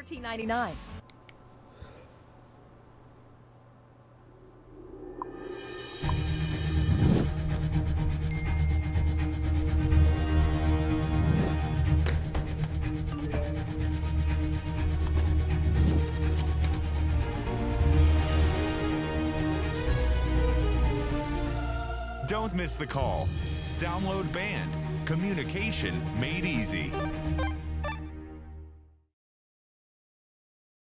$14.99. Don't miss the call. Download Band. Communication made easy.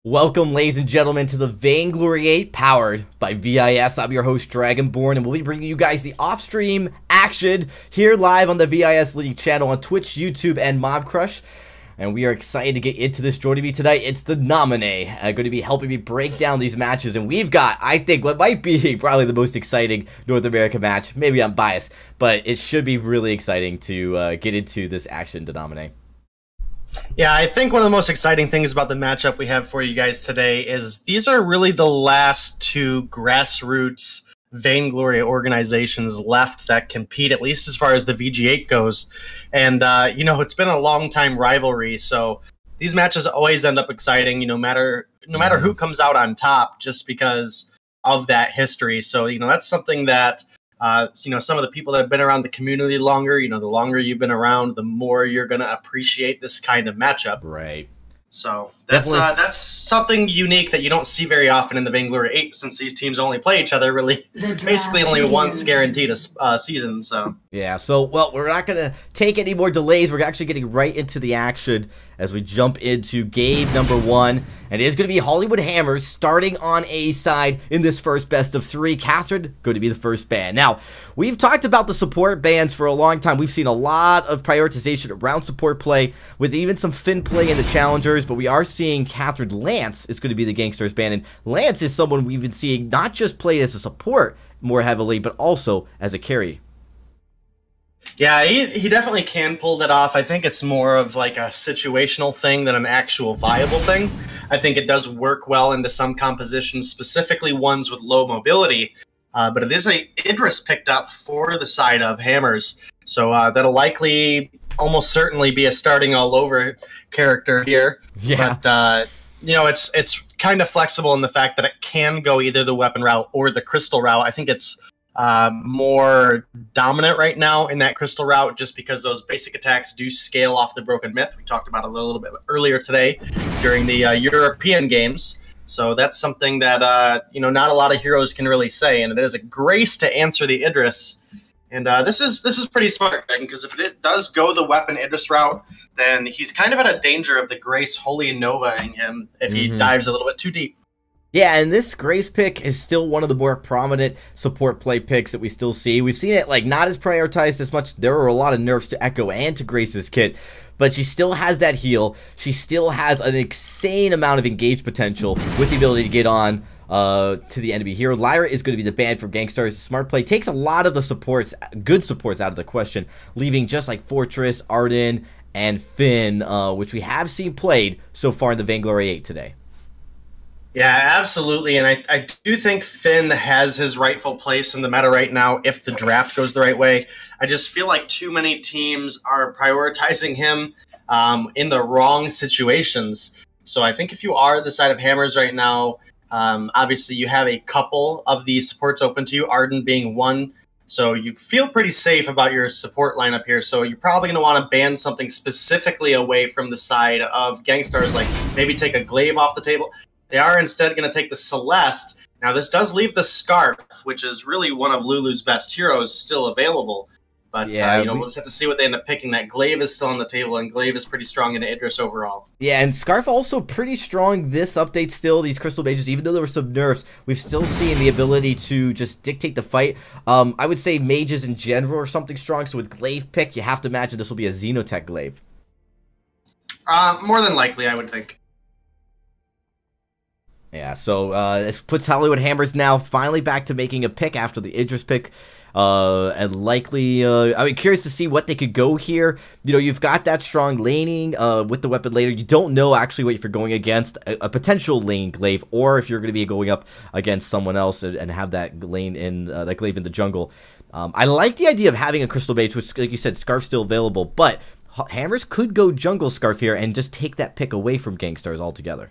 Welcome, ladies and gentlemen, to the Vainglory8 powered by VIS. I'm your host, Dragonborn, and we'll be bringing you guys the off-stream action here live on the VIS League channel on Twitch, YouTube, and Mob Crush. And we are excited to get into this. Joining me tonight, it's the nominee, going to be helping me break down these matches. And we've got, I think, what might be probably the most exciting North American match. Maybe I'm biased, but it should be really exciting to get into this action to nominate. Yeah, I think one of the most exciting things about the matchup we have for you guys today is these are really the last two grassroots Vainglory organizations left that compete, at least as far as the VG8 goes. And, you know, it's been a long time rivalry, so these matches always end up exciting, no matter who comes out on top, just because of that history. So, that's something that, some of the people that have been around the community longer, the longer you've been around, the more you're going to appreciate this kind of matchup. Right. So that's something unique that you don't see very often in the Vainglory8, since these teams only play each other really basically only once guaranteed a season. So yeah, well, we're not gonna take any more delays. We're actually getting right into the action as we jump into game number one, and it is going to be Hollywood Hammers starting on A side in this first best of three. Catherine going to be the first ban. Now, we've talked about the support bans for a long time. We've seen a lot of prioritization around support play, with even some Finn play in the challengers, but we are seeing Catherine Lance is going to be the Gankstars ban, and Lance is someone we've been seeing not just play as a support more heavily, but also as a carry. Yeah, he definitely can pull that off. I think it's more of like a situational thing than an actual viable thing. I think it does work well into some compositions, specifically ones with low mobility. But it is a Idris picked up for the side of Hammers. So that'll likely, almost certainly be a starting all over character here. Yeah. But, it's kind of flexible in the fact that it can go either the weapon route or the crystal route. I think it's more dominant right now in that crystal route, just because those basic attacks do scale off the broken myth. We talked about it a little bit earlier today during the European games. So that's something that not a lot of heroes can really say, and it is a grace to answer the Idris. And this is pretty smart, because if it does go the weapon Idris route, then he's kind of at a danger of the Grace Holy Novaing him if he dives a little bit too deep. Yeah, and this Grace pick is still one of the more prominent support play picks that we still see. We've seen it not as prioritized as much. There are a lot of nerfs to Echo and to Grace's kit, but she still has that heal. She still has an insane amount of engage potential with the ability to get on to the enemy hero. Lyra is going to be the ban from Gankstars. Smart play takes a lot of the supports, good supports, out of the question, leaving just like Fortress, Arden, and Finn, which we have seen played so far in the Vainglory8 today. Yeah, absolutely, and I do think Finn has his rightful place in the meta right now if the draft goes the right way. I just feel like too many teams are prioritizing him in the wrong situations. So I think if you are the side of Hammers right now, obviously you have a couple of these supports open to you, Arden being one, so you feel pretty safe about your support lineup here. So you're probably going to want to ban something specifically away from the side of Gankstars, like maybe take a Glaive off the table. They are instead going to take the Celeste. Now, this does leave the Scarf, which is really one of Lulu's best heroes, still available. But, yeah, we'll just have to see what they end up picking. That Glaive is still on the table, and Glaive is pretty strong in Idris overall. Yeah, and Scarf also pretty strong this update still. These Crystal Mages, even though there were some nerfs, we've still seen the ability to just dictate the fight. I would say Mages in general are something strong, so with Glaive pick, you have to imagine this will be a Xenotech Glaive. More than likely, I would think. Yeah, so this puts Hollywood Hammers now finally back to making a pick after the Idris pick. And likely, I mean, curious to see what they could go here. You've got that strong laning with the weapon later. You don't know actually what if you're going against a potential lane glaive, or if you're going to be going up against someone else and have that lane in that glaive in the jungle. I like the idea of having a Crystal Mage, which, like you said, Scarf's still available, but Hammers could go jungle Scarf here and just take that pick away from Gankstars altogether.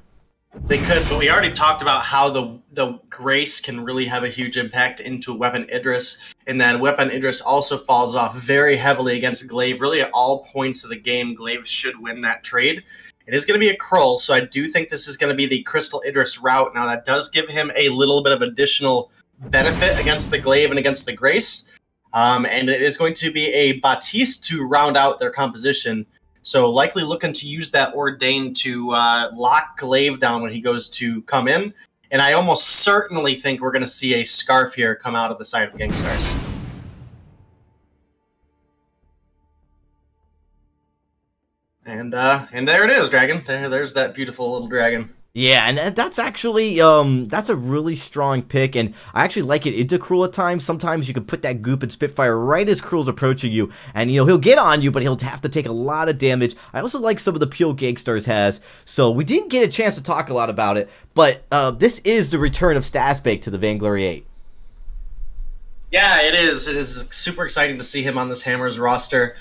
They could, but we already talked about how the Grace can really have a huge impact into Weapon Idris, and then Weapon Idris also falls off very heavily against Glaive. Really at all points of the game, Glaive should win that trade. It is going to be a Krull, so I do think this is going to be the Crystal Idris route. Now that does give him a little bit of additional benefit against the Glaive and against the Grace, and it is going to be a Baptiste to round out their composition. So likely looking to use that Ordain to lock Glaive down when he goes to come in. And I almost certainly think we're going to see a Scarf here come out of the side of Gankstars. And there it is, Dragon. There's that beautiful little dragon. Yeah, and that's actually, that's a really strong pick, and I actually like it into Krull at times. Sometimes you can put that Goop and Spitfire right as Krull's approaching you, and, you know, he'll get on you, but he'll have to take a lot of damage. I also like some of the peel Gankstars has, so we didn't get a chance to talk a lot about it, but this is the return of Stasbake to the Vainglory8. Yeah, it is. It is super exciting to see him on this Hammers roster.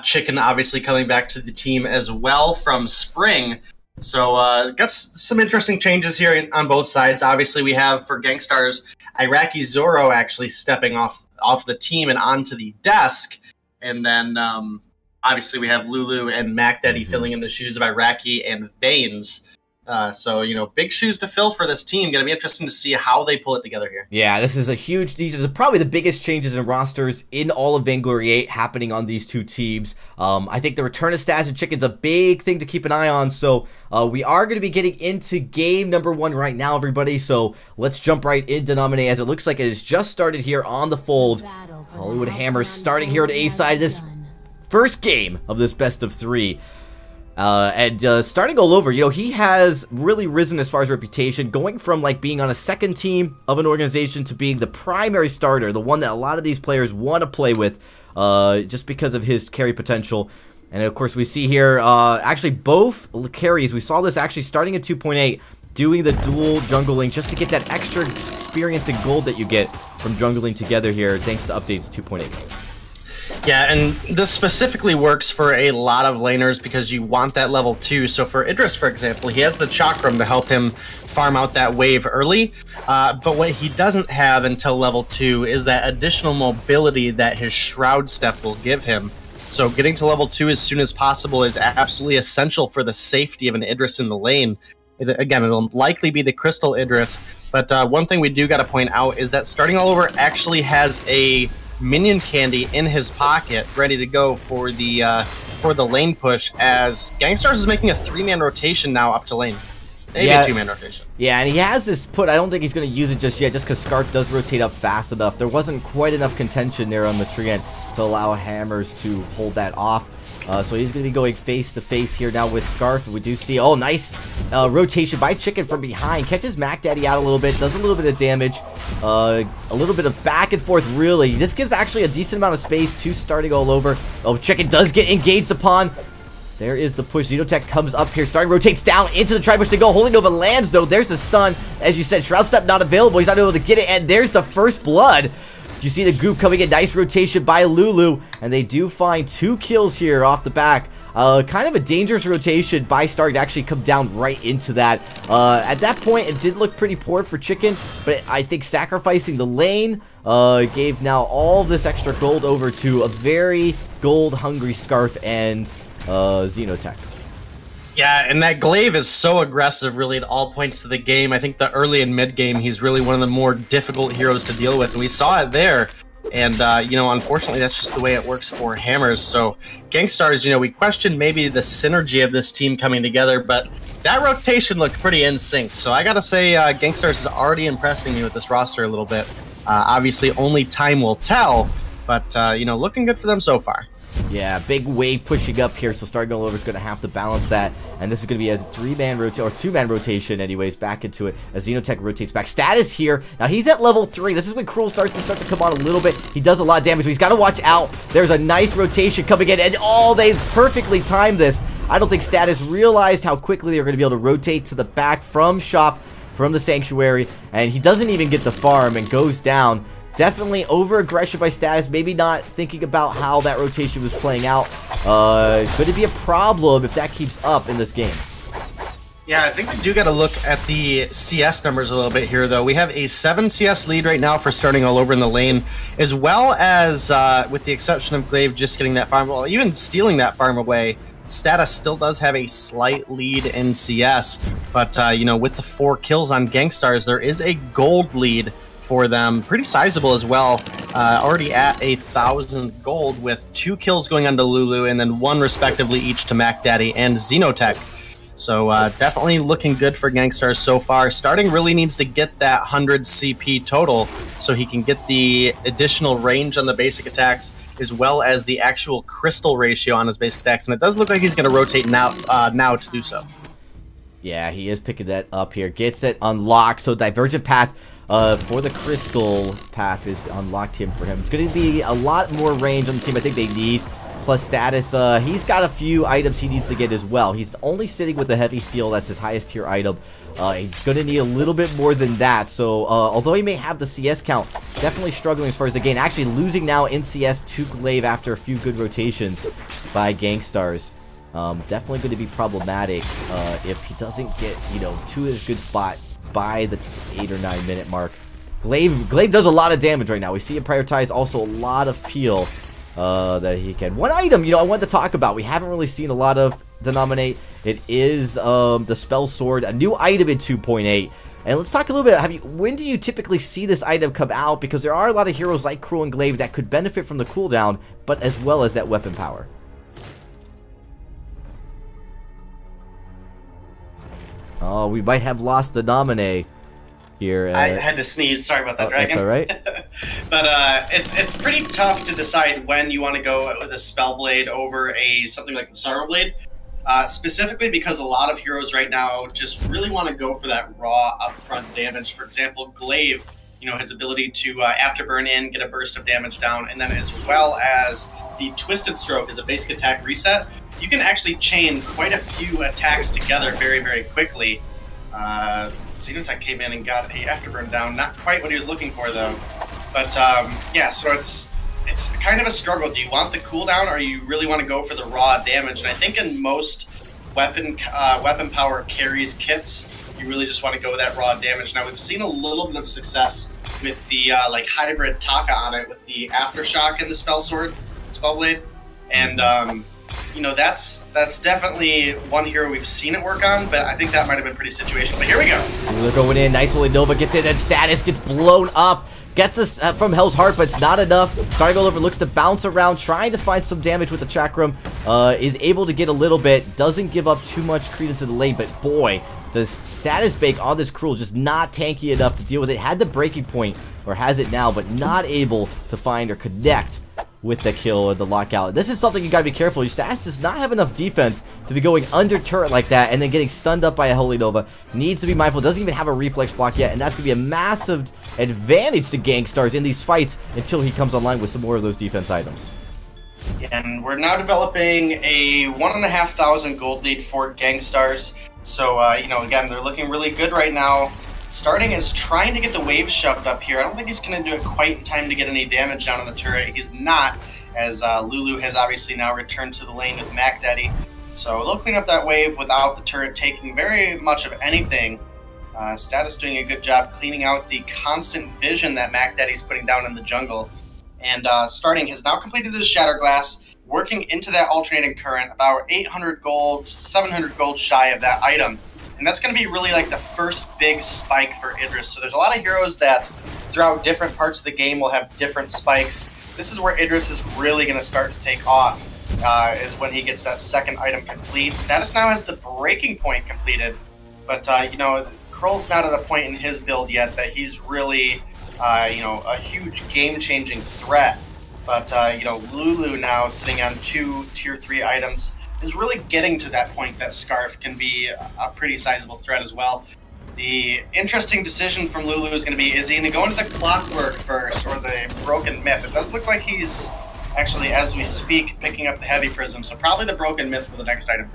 Chicken obviously coming back to the team as well from Spring. So got some interesting changes here on both sides. Obviously, we have for Gankstars, Iraqi Zoro actually stepping off the team and onto the desk. And then obviously we have Lulu and Mac Daddy filling in the shoes of Iraqi and Veins. So, you know, big shoes to fill for this team. Going to be interesting to see how they pull it together here. Yeah, this is a huge... These are probably the biggest changes in rosters in all of Vainglory8 happening on these two teams. I think the return of Stas and Chicken's a big thing to keep an eye on. So we are going to be getting into game number 1 right now, everybody. So let's jump right into Nominee as it looks like it has just started here on the Fold. Hollywood Hammers starting here at A side. This first game of this best of 3. Starting all over, you know, he has really risen as far as reputation, going from like being on a second team of an organization to being the primary starter, the one that a lot of these players want to play with, just because of his carry potential. And of course we see here, actually both carries, we saw this actually starting at 2.8, doing the dual jungling just to get that extra experience and gold that you get from jungling together here, thanks to updates 2.8. Yeah, and this specifically works for a lot of laners because you want that level 2. So for Idris, for example, he has the Chakram to help him farm out that wave early. But what he doesn't have until level 2 is that additional mobility that his Shroud Step will give him. So getting to level 2 as soon as possible is absolutely essential for the safety of an Idris in the lane. Again, it'll likely be the Crystal Idris. But one thing we do got to point out is that Starting All Over actually has a minion candy in his pocket ready to go for the lane push, as Gankstars is making a 3-man rotation now up to lane. Maybe a 2-man rotation. Yeah, and he has this put. I don't think he's going to use it just yet, just because Scarf does rotate up fast enough. There wasn't quite enough contention there on the tree end to allow Hammers to hold that off. So he's going to be going face-to-face here now with Scarf. We do see, oh, nice rotation by Chicken from behind. Catches Mac Daddy out a little bit, does a little bit of damage. A little bit of back and forth, really. This gives actually a decent amount of space to Starting All Over. Oh, Chicken does get engaged upon. There is the push. Xenotech comes up here. Starting rotates down into the tri-bush to go. Holy Nova lands, though. There's the stun. As you said, Shroud Step not available. He's not able to get it, and there's the first blood. You see the Goop coming in. Nice rotation by Lulu, and they do find 2 kills here off the back. Kind of a dangerous rotation by Stark to actually come down right into that. At that point, it did look pretty poor for Chicken, but I think sacrificing the lane gave now all this extra gold over to a very gold-hungry Scarf and Xenotech. Yeah, and that Glaive is so aggressive, really, at all points of the game. I think the early and mid game, he's really one of the more difficult heroes to deal with, and we saw it there. And, you know, unfortunately, that's just the way it works for Hammers. So, Gankstars, you know, we questioned maybe the synergy of this team coming together, but that rotation looked pretty in sync. So, I gotta say, Gankstars is already impressing me with this roster a little bit. Obviously, only time will tell, but, you know, looking good for them so far. Yeah, big wave pushing up here, so Starting All Over is going to have to balance that, and this is going to be a 3-man rotation, or 2-man rotation anyways, back into it, as Xenotech rotates back. Status here, now he's at level 3, this is when Krull starts to come on a little bit. He does a lot of damage, so he's got to watch out. There's a nice rotation coming in, and they perfectly timed this. I don't think Status realized how quickly they were going to be able to rotate to the back from shop, from the Sanctuary, and he doesn't even get the farm and goes down. definitely over-aggression by Status, maybe not thinking about how that rotation was playing out. Could it be a problem if that keeps up in this game? Yeah, I think we do got to look at the CS numbers a little bit here, though. We have a 7 CS lead right now for starting all over in the lane, as well as, with the exception of Glaive just getting that farm, well, even stealing that farm away, Status still does have a slight lead in CS. But, you know, with the 4 kills on Gankstars, there is a gold lead for them. Pretty sizable as well. Already at 1,000 gold with 2 kills going on to Lulu, and then 1 respectively each to Mac Daddy and Xenotech. So definitely looking good for Gankstars so far. Starting really needs to get that 100 CP total so he can get the additional range on the basic attacks as well as the actual crystal ratio on his basic attacks. And it does look like he's going to rotate now to do so. Yeah, he is picking that up here. Gets it unlocked. So Divergent Path for the crystal path is unlocked here for him. It's going to be a lot more range on the team I think they need. Plus Status, he's got a few items he needs to get as well. He's only sitting with the heavy steel. That's his highest tier item. He's going to need a little bit more than that. So although he may have the CS count, definitely struggling as far as the gain. Actually losing now in CS to Glaive after a few good rotations by Gankstars. Definitely going to be problematic if he doesn't get, you know, to his good spot by the 8 or 9 minute mark. Glaive does a lot of damage right now. We see him prioritize also a lot of peel. That he can. One item, you know, I wanted to talk about, we haven't really seen a lot of Denominate. It is the Spell Sword, a new item in 2.8. And let's talk a little bit, when do you typically see this item come out? Because there are a lot of heroes like Cruel and Glaive that could benefit from the cooldown, but as well as that weapon power. Oh, we might have lost Denominate here. I had to sneeze. Sorry about that, Dragon. That's all right. But it's pretty tough to decide when you want to go with a Spell Blade over something like the Sorrow Blade. Specifically because a lot of heroes right now just really want to go for that raw upfront damage. For example, Glaive, you know, his ability to afterburn in, get a burst of damage down, and then as well as the Twisted Stroke as a basic attack reset, you can actually chain quite a few attacks together very, very quickly. Xenotech came in and got a afterburn down. Not quite what he was looking for, though. But, yeah, so it's kind of a struggle. Do you want the cooldown, or you really want to go for the raw damage? And I think in most weapon power carries kits, you really just want to go with that raw damage. Now, we've seen a little bit of success with the, like, hybrid Taka on it, with the Aftershock and the Spell Blade. And, you know, that's definitely one hero we've seen it work on, but I think that might have been pretty situational. But here we go. They're going in. Nice Holy Nova gets in, and Status gets blown up. Gets this from Hell's Heart, but it's not enough. Starting all over, looks to bounce around, trying to find some damage with the Chakram. Is able to get a little bit. Doesn't give up too much credence to the lane, but boy, does Status Bake on this Cruel just not tanky enough to deal with it. Had the breaking point, or has it now, but not able to find or connect with the kill or the lockout. This is something you gotta be careful. Your Status does not have enough defense to be going under turret like that and then getting stunned up by a Holy Nova. Needs to be mindful. Doesn't even have a reflex block yet, and that's gonna be a massive advantage to Gankstars in these fights until he comes online with some more of those defense items. And we're now developing a 1,500 gold lead for Gankstars. So, you know, again, they're looking really good right now. Starting is trying to get the wave shoved up here. I don't think he's going to do it quite in time to get any damage down on the turret. He's not, as Lulu has obviously now returned to the lane with Mac Daddy. So they'll clean up that wave without the turret taking very much of anything. Status doing a good job cleaning out the constant vision that Mac Daddy's putting down in the jungle. And Starting has now completed the Shatter Glass, working into that alternating current, about 800 gold, 700 gold shy of that item. And that's going to be really like the first big spike for Idris. So there's a lot of heroes that throughout different parts of the game will have different spikes. This is where Idris is really going to start to take off, is when he gets that second item complete. Status now has the breaking point completed, but you know, Krull's not at the point in his build yet that he's really, you know, a huge game-changing threat. But you know, Lulu now sitting on 2 tier 3 items is really getting to that point that Scarf can be a pretty sizable threat as well. The interesting decision from Lulu is going to be, is he going to go into the Clockwork first or the Broken Myth? It does look like he's actually, as we speak, picking up the Heavy Prism, so probably the Broken Myth for the next item.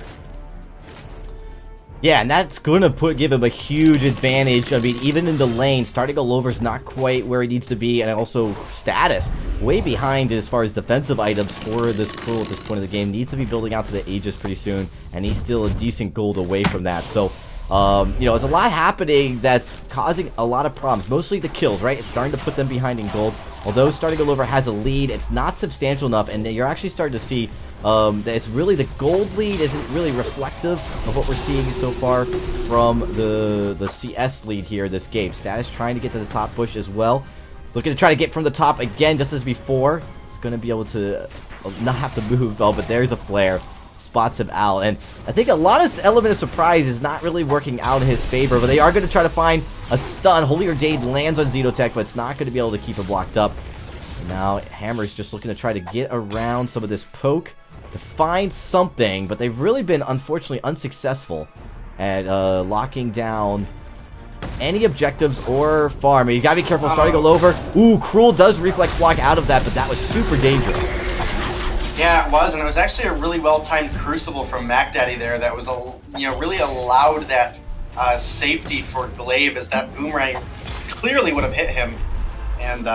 Yeah, and that's going to give him a huge advantage. I mean, even in the lane, starting Lover's not quite where he needs to be, and also status way behind as far as defensive items for this Cruel at this point of the game. Needs to be building out to the Aegis pretty soon, and he's still a decent gold away from that. So, you know, it's a lot happening that's causing a lot of problems. Mostly the kills, right? It's starting to put them behind in gold. Although starting Lover has a lead, it's not substantial enough, and you're actually starting to see that it's really the gold lead isn't really reflective of what we're seeing so far from the CS lead here this game. Status trying to get to the top push as well. Looking to try to get from the top again just as before. He's going to be able to not have to move. Oh, but there's a flare. Spots him out. And I think a lot of element of surprise is not really working out in his favor, but they are going to try to find a stun. Holy Ordained lands on Zetotech, but it's not going to be able to keep him blocked up. And now Hammer's just looking to try to get around some of this poke to find something, but they've really been, unfortunately, unsuccessful at locking down any objectives or farm. I mean, you gotta be careful starting to go over. Ooh, Cruel does reflex block out of that, but that was super dangerous. Yeah, it was, and it was actually a really well-timed Crucible from MacDaddy there that was, really allowed that safety for Glaive, as that Boomerang clearly would have hit him. And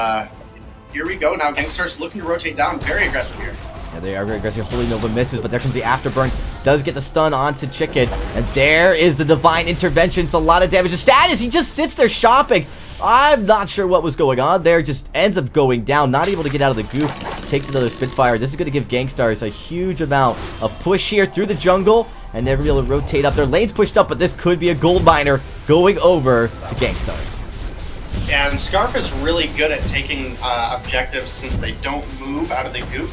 here we go now. Gankstars looking to rotate down, very aggressive here. Yeah, they are very aggressive. Holy Nova misses, but there comes the Afterburn. Does get the stun onto Chicken. And there is the Divine Intervention. It's a lot of damage. The status, he just sits there shopping. I'm not sure what was going on there. Just ends up going down. Not able to get out of the goop. Takes another Spitfire. This is going to give Gankstars a huge amount of push here through the jungle. And they're able to rotate up. Their lane's pushed up, but this could be a gold miner going over to Gankstars. Yeah, and Scarf is really good at taking objectives since they don't move out of the goop.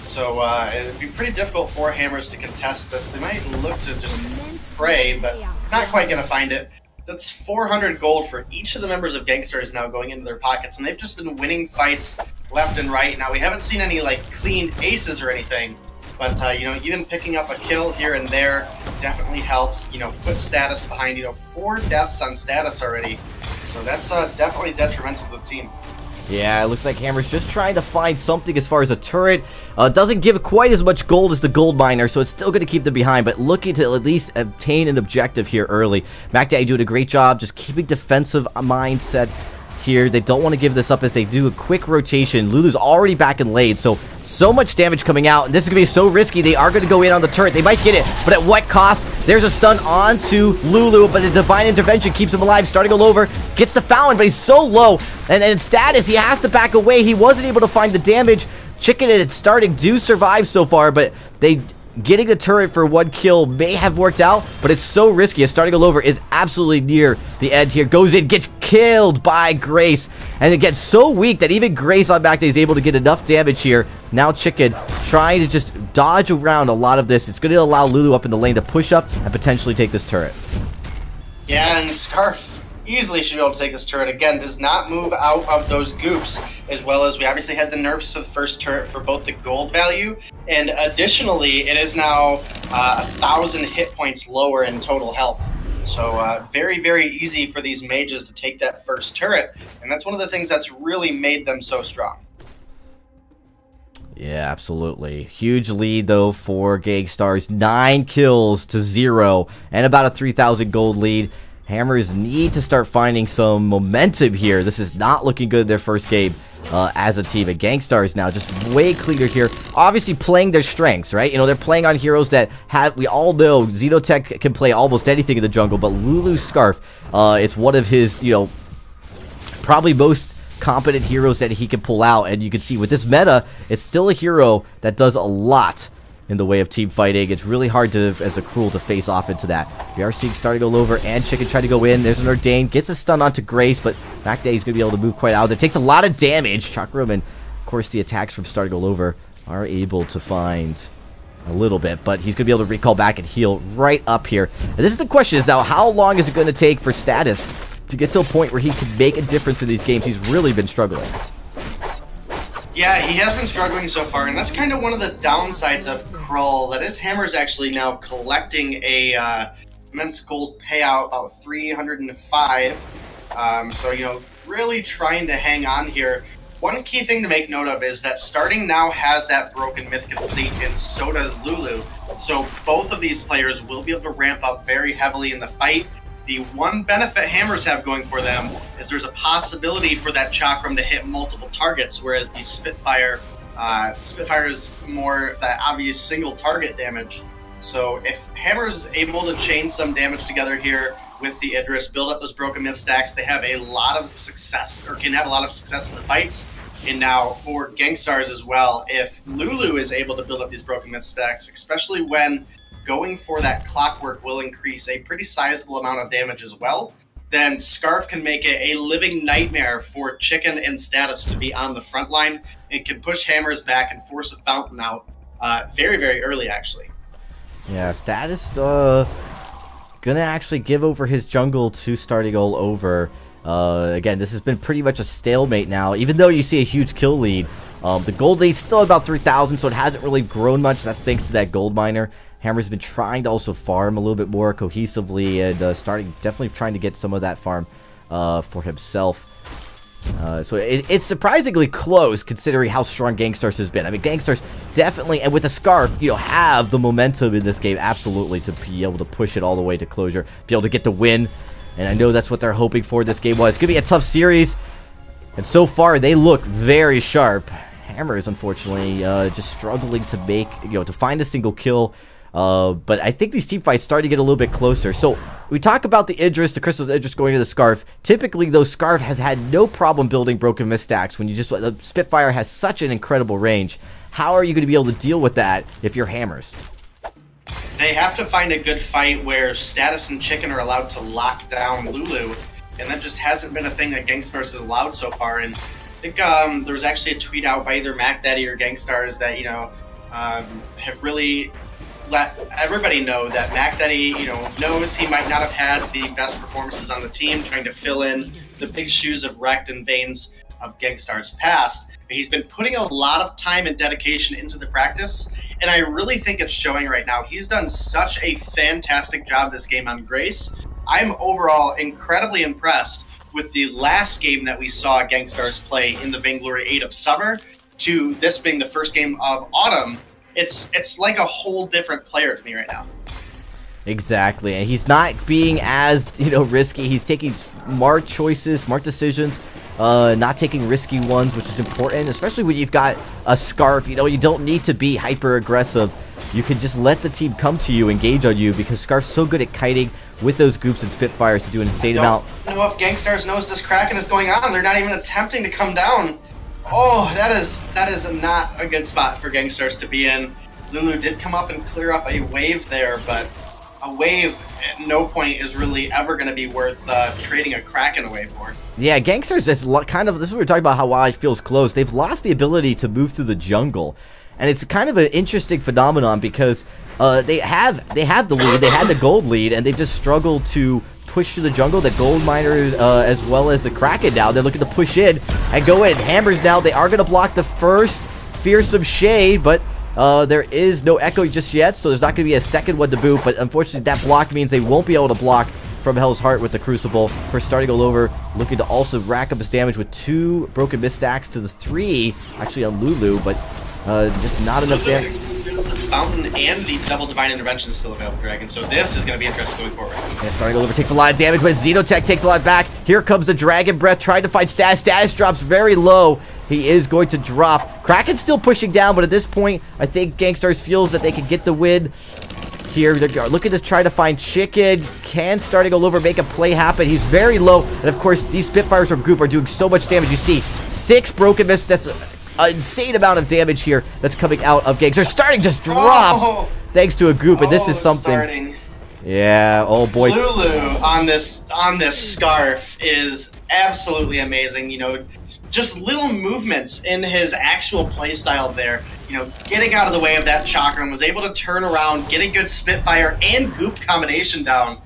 So it'd be pretty difficult for Hammers to contest this. They might look to just spray, but not quite going to find it. That's 400 gold for each of the members of Gankstars now going into their pockets, and they've just been winning fights left and right. Now, we haven't seen any, like, clean aces or anything, but, even picking up a kill here and there definitely helps, put status behind, 4 deaths on status already. So that's definitely detrimental to the team. Yeah, it looks like Hammer's just trying to find something as far as a turret. Doesn't give quite as much gold as the gold miner, so it's still going to keep them behind, but looking to at least obtain an objective here early. MacDaddy doing a great job just keeping defensive mindset here. They don't want to give this up as they do a quick rotation. Lulu's already back in lane, so much damage coming out, and this is going to be so risky. They are going to go in on the turret. They might get it, but at what cost? There's a stun onto Lulu, but the Divine Intervention keeps him alive. Starting all over, gets the Fallon, but he's so low, and in status, he has to back away. He wasn't able to find the damage. Chicken and Starting do survive so far, but they getting the turret for 1 kill may have worked out, but it's so risky. Starting all over is absolutely near the end here. Goes in, gets killed by Grace, and it gets so weak that even Grace on back day is able to get enough damage here. Now Chicken trying to just dodge around a lot of this. It's going to allow Lulu up in the lane to push up and potentially take this turret. Yeah, and Scarf easily should be able to take this turret. Again, does not move out of those goops, as well as we obviously had the nerfs to the first turret for both the gold value, and additionally, it is now 1,000 hit points lower in total health. So very, very easy for these mages to take that first turret, and that's one of the things that's really made them so strong. Yeah, absolutely. Huge lead, though, for Gankstars. 9 kills to 0, and about a 3,000 gold lead. Hammers need to start finding some momentum here. This is not looking good in their first game as a team. And Gankstars now just way cleaner here. Obviously playing their strengths, right? They're playing on heroes that have, we all know, Zetotech can play almost anything in the jungle, but Lulu's Scarf, it's one of his, probably most competent heroes that he can pull out. And you can see with this meta, it's still a hero that does a lot in the way of team fighting. It's really hard to, as a Cruel, to face off into that. We are seeing Starting all over, and Chicken try to go in. There's an Ordained, gets a stun onto Grace, but MacDaddy's going to be able to move quite out of there. Takes a lot of damage. Chakram and, of course, the attacks from Starting all over are able to find a little bit, but he's going to be able to recall back and heal right up here. And this is the question, is now how long is it going to take for Status to get to a point where he can make a difference in these games? He's really been struggling. Yeah, he has been struggling so far, and that's kind of one of the downsides of Krull. That is, Hammer's actually now collecting a immense gold payout, about 305. So, really trying to hang on here One key thing to make note of is that Starting now has that Broken Myth complete, and so does Lulu. So both of these players will be able to ramp up very heavily in the fight. The one benefit Hammers have going for them is there's a possibility for that Chakram to hit multiple targets, whereas the Spitfire is more that obvious single target damage. So if Hammers is able to chain some damage together here with the Idris, build up those Broken Myth stacks, they have a lot of success, or can have a lot of success in the fights. And now for Gankstars as well, if Lulu is able to build up these Broken Myth stacks, especially when going for that Clockwork will increase a pretty sizable amount of damage as well, then Scarf can make it a living nightmare for Chicken and Status to be on the front line, and can push Hammers back and force a Fountain out very, very early, actually. Yeah, Status gonna actually give over his jungle to Starting all over. Again, this has been pretty much a stalemate now, even though you see a huge kill lead. The gold lead's still about 3,000, so it hasn't really grown much. That's thanks to that gold miner. Hammer's been trying to also farm a little bit more cohesively, and definitely trying to get some of that farm for himself. So it's surprisingly close considering how strong Gankstars has been. I mean, Gankstars definitely, and with the Scarf, you know, have the momentum in this game absolutely to be able to push it all the way to closure, be able to get the win. And I know that's what they're hoping for this game. Well, it's going to be a tough series, and so far they look very sharp. Hammers, unfortunately, just struggling to make, to find a single kill. But I think these team fights start to get a little bit closer. So we talk about the Idris, the Crystal Idris going to the Scarf. Typically, though, Scarf has had no problem building Broken Myth stacks when the Spitfire has such an incredible range. How are you going to be able to deal with that if you're Hammers? They have to find a good fight where Status and Chicken are allowed to lock down Lulu, and that just hasn't been a thing that Gankstars has allowed so far. And I think there was actually a tweet out by either Mac Daddy or Gankstars that, have really let everybody know that Mac Daddy, knows he might not have had the best performances on the team, trying to fill in the big shoes of Wrecked and Veins of Gankstars past. But he's been putting a lot of time and dedication into the practice, and I really think it's showing right now. He's done such a fantastic job this game on Grace. I'm overall incredibly impressed with the last game that we saw Gankstars play in the Vainglory8 of summer to this being the first game of autumn. It's like a whole different player to me right now. Exactly, and he's not being as risky. He's taking smart choices, smart decisions, not taking risky ones, which is important, especially when you've got a Scarf. You don't need to be hyper aggressive. You can just let the team come to you, engage on you, because Scarf's so good at kiting with those Goops and Spitfires to do an insane amount. I don't know if Gankstars knows this Kraken is going on. They're not even attempting to come down. Oh, that is not a good spot for Gankstars to be in. Lulu did come up and clear up a wave there, but a wave at no point is really ever going to be worth trading a Kraken away for. Yeah, Gankstars is kind of, this is what we're talking about, how Wild feels close. They've lost the ability to move through the jungle, and it's kind of an interesting phenomenon because they have the lead, they had the gold lead, and they've just struggled to push through the jungle. The gold miners as well as the Kraken now, they're looking to push in and go in. Hammers now, they are going to block the first Fearsome Shade, but there is no Echo just yet, so there's not going to be a second one to boot, but unfortunately that block means they won't be able to block from Hell's Heart with the Crucible. For Starting all over, looking to also rack up his damage with 2 Broken Myth stacks to the 3, actually on Lulu, but just not enough damage. Fountain and the double Divine Intervention is still available, Dragon, so this is going to be interesting going forward. Yeah, Starting all over takes a lot of damage, but Xenotech takes a lot back. Here comes the Dragon Breath, trying to find Status. Status drops very low. He is going to drop. Kraken's still pushing down, but at this point, I think Gankstars feels that they can get the win here. They're looking to try to find Chicken. Can Starting all over make a play happen? He's very low, and of course, these Spitfires from Goop are doing so much damage. You see 6 Broken Myths. That's an insane amount of damage here that's coming out of Gankstars. Starting just drops thanks to a Goop, and this is something. Starting. Yeah, oh boy. Lulu on this Scarf is absolutely amazing. Just little movements in his actual playstyle there. Getting out of the way of that Chakram, was able to turn around, get a good Spitfire and Goop combination down.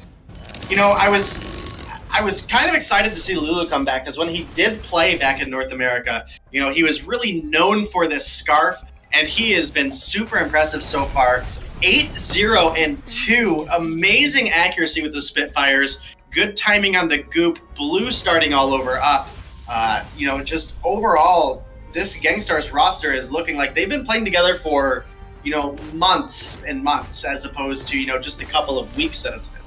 I was kind of excited to see Lulu come back, because when he did play back in North America, he was really known for this Scarf, and he has been super impressive so far. 8-0-2, amazing accuracy with the Spitfires, good timing on the Goop, Blue starting all over up. Just overall, this Gankstars roster is looking like they've been playing together for, months and months, as opposed to, just a couple of weeks that it's been.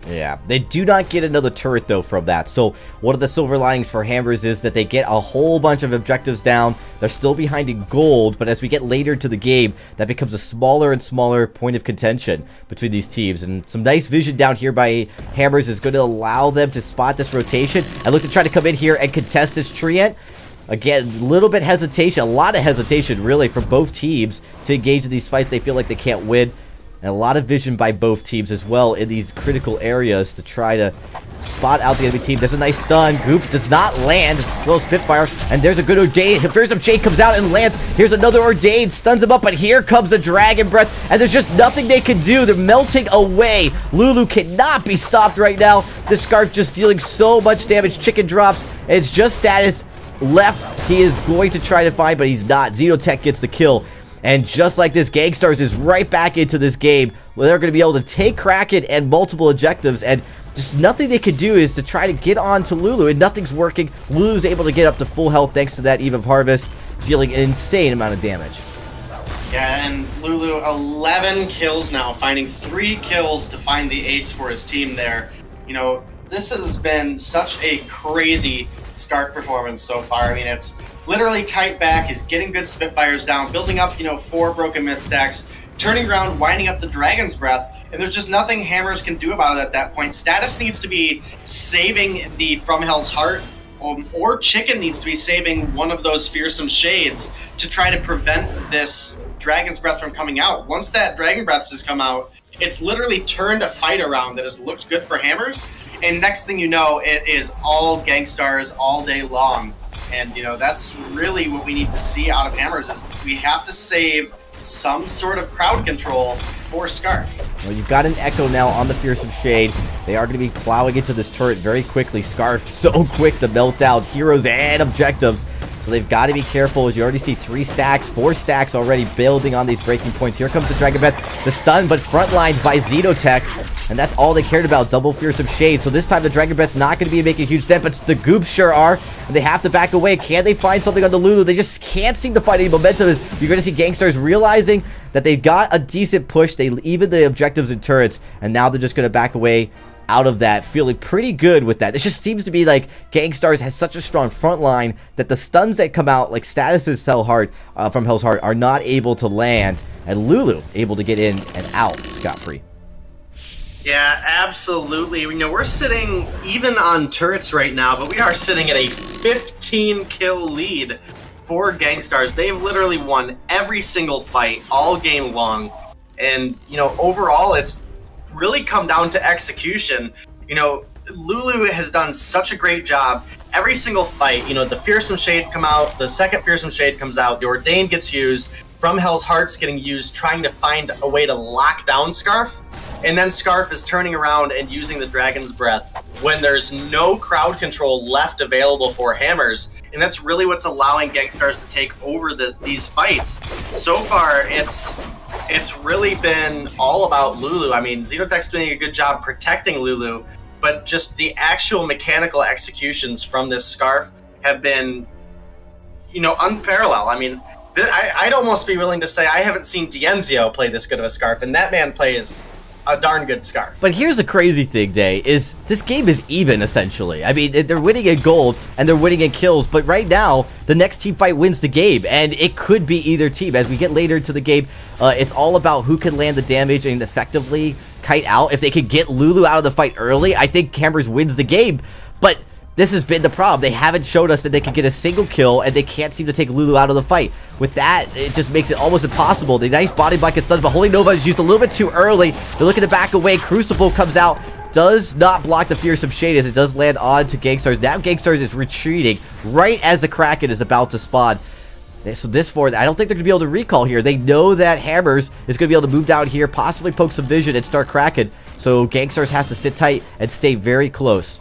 Yeah, they do not get another turret, though, from that. So one of the silver linings for Hammers is that they get a whole bunch of objectives down. They're still behind in gold, but as we get later into the game, that becomes a smaller and smaller point of contention between these teams. And some nice vision down here by Hammers is going to allow them to spot this rotation and look to try to come in here and contest this Treant. Again, a little bit hesitation, a lot of hesitation, really, from both teams to engage in these fights they feel like they can't win. And a lot of vision by both teams as well in these critical areas to try to spot out the enemy team. There's a nice stun. Goop does not land. Slow Spitfire. And there's a good Ordained. Fearsome Shade comes out and lands. Here's another Ordained. Stuns him up. But here comes the Dragon Breath. And there's just nothing they can do. They're melting away. Lulu cannot be stopped right now. This Scarf just dealing so much damage. Chicken drops. It's just Status left. He is going to try to find, but he's not. Xenotech gets the kill. And just like this, Gankstars is right back into this game where they're going to be able to take Kraken and multiple objectives, and just nothing they can do is to try to get on to Lulu, and nothing's working. Lulu's able to get up to full health thanks to that Eve of Harvest, dealing an insane amount of damage. Yeah, and Lulu, 11 kills now, finding 3 kills to find the ace for his team there. This has been such a crazy Scarf performance so far. I mean, it's literally kite back, he's getting good Spitfires down, building up, 4 broken mid stacks, turning around, winding up the Dragon's Breath, and there's just nothing Hammers can do about it at that point. Status needs to be saving the From Hell's Heart, or Chicken needs to be saving one of those Fearsome Shades to try to prevent this Dragon's Breath from coming out. Once that Dragon Breath has come out, it's literally turned a fight around that has looked good for Hammers, and next thing you know, it is all Gankstars all day long. And, that's really what we need to see out of Hammers, is we have to save some sort of crowd control for Scarf. Well, you've got an Echo now on the Fearsome Shade. They are going to be plowing into this turret very quickly. Scarf so quick to melt out heroes and objectives. So they've got to be careful, as you already see 3 stacks, 4 stacks already building on these breaking points. Here comes the Dragon Breath, the stun, but frontlined by Xenotech. And that's all they cared about, double Fearsome Shade. So this time the Dragon Breath not going to be making a huge dent, but the Goops sure are. And they have to back away. Can they find something on the Lulu? They just can't seem to find any momentum, as you're going to see Gankstars realizing that they've got a decent push. They even the objectives and turrets, and now they're just going to back away out of that, feeling pretty good with that. It just seems to be like Gankstars has such a strong front line that the stuns that come out, like Status's from Hell's Heart, are not able to land, and Lulu able to get in and out scot-free. Yeah, absolutely. We're sitting even on turrets right now, but we are sitting at a 15-kill lead for Gankstars. They've literally won every single fight all game long, and overall it's really come down to execution. Lulu has done such a great job. Every single fight, the Fearsome Shade come out, the second Fearsome Shade comes out, the Ordained gets used, From Hell's Heart's getting used, trying to find a way to lock down Scarf, and then Scarf is turning around and using the Dragon's Breath when there's no crowd control left available for Hammers, and that's really what's allowing Gankstars to take over these fights. So far, it's really been all about Lulu. I mean, Xenotech's doing a good job protecting Lulu, but just the actual mechanical executions from this Scarf have been, unparalleled. I mean, I'd almost be willing to say I haven't seen Dienzio play this good of a Scarf, and that man plays a darn good Scarf. But here's the crazy thing, Day, is this game is even, essentially. I mean, they're winning in gold, and they're winning in kills, but right now, the next team fight wins the game, and it could be either team. As we get later into the game, it's all about who can land the damage and effectively kite out. If they can get Lulu out of the fight early, I think Hammers wins the game, but this has been the problem. They haven't showed us that they can get a single kill, and they can't seem to take Lulu out of the fight. With that, it just makes it almost impossible. The nice body block gets stunned, but Holy Nova is used a little bit too early. They're looking to back away. Crucible comes out, does not block the Fearsome Shade as it does land on to Gankstars. Now Gankstars is retreating right as the Kraken is about to spawn. So this forward, I don't think they're going to be able to recall here. They know that Hammers is going to be able to move down here, possibly poke some vision and start Kraken. So Gankstars has to sit tight and stay very close.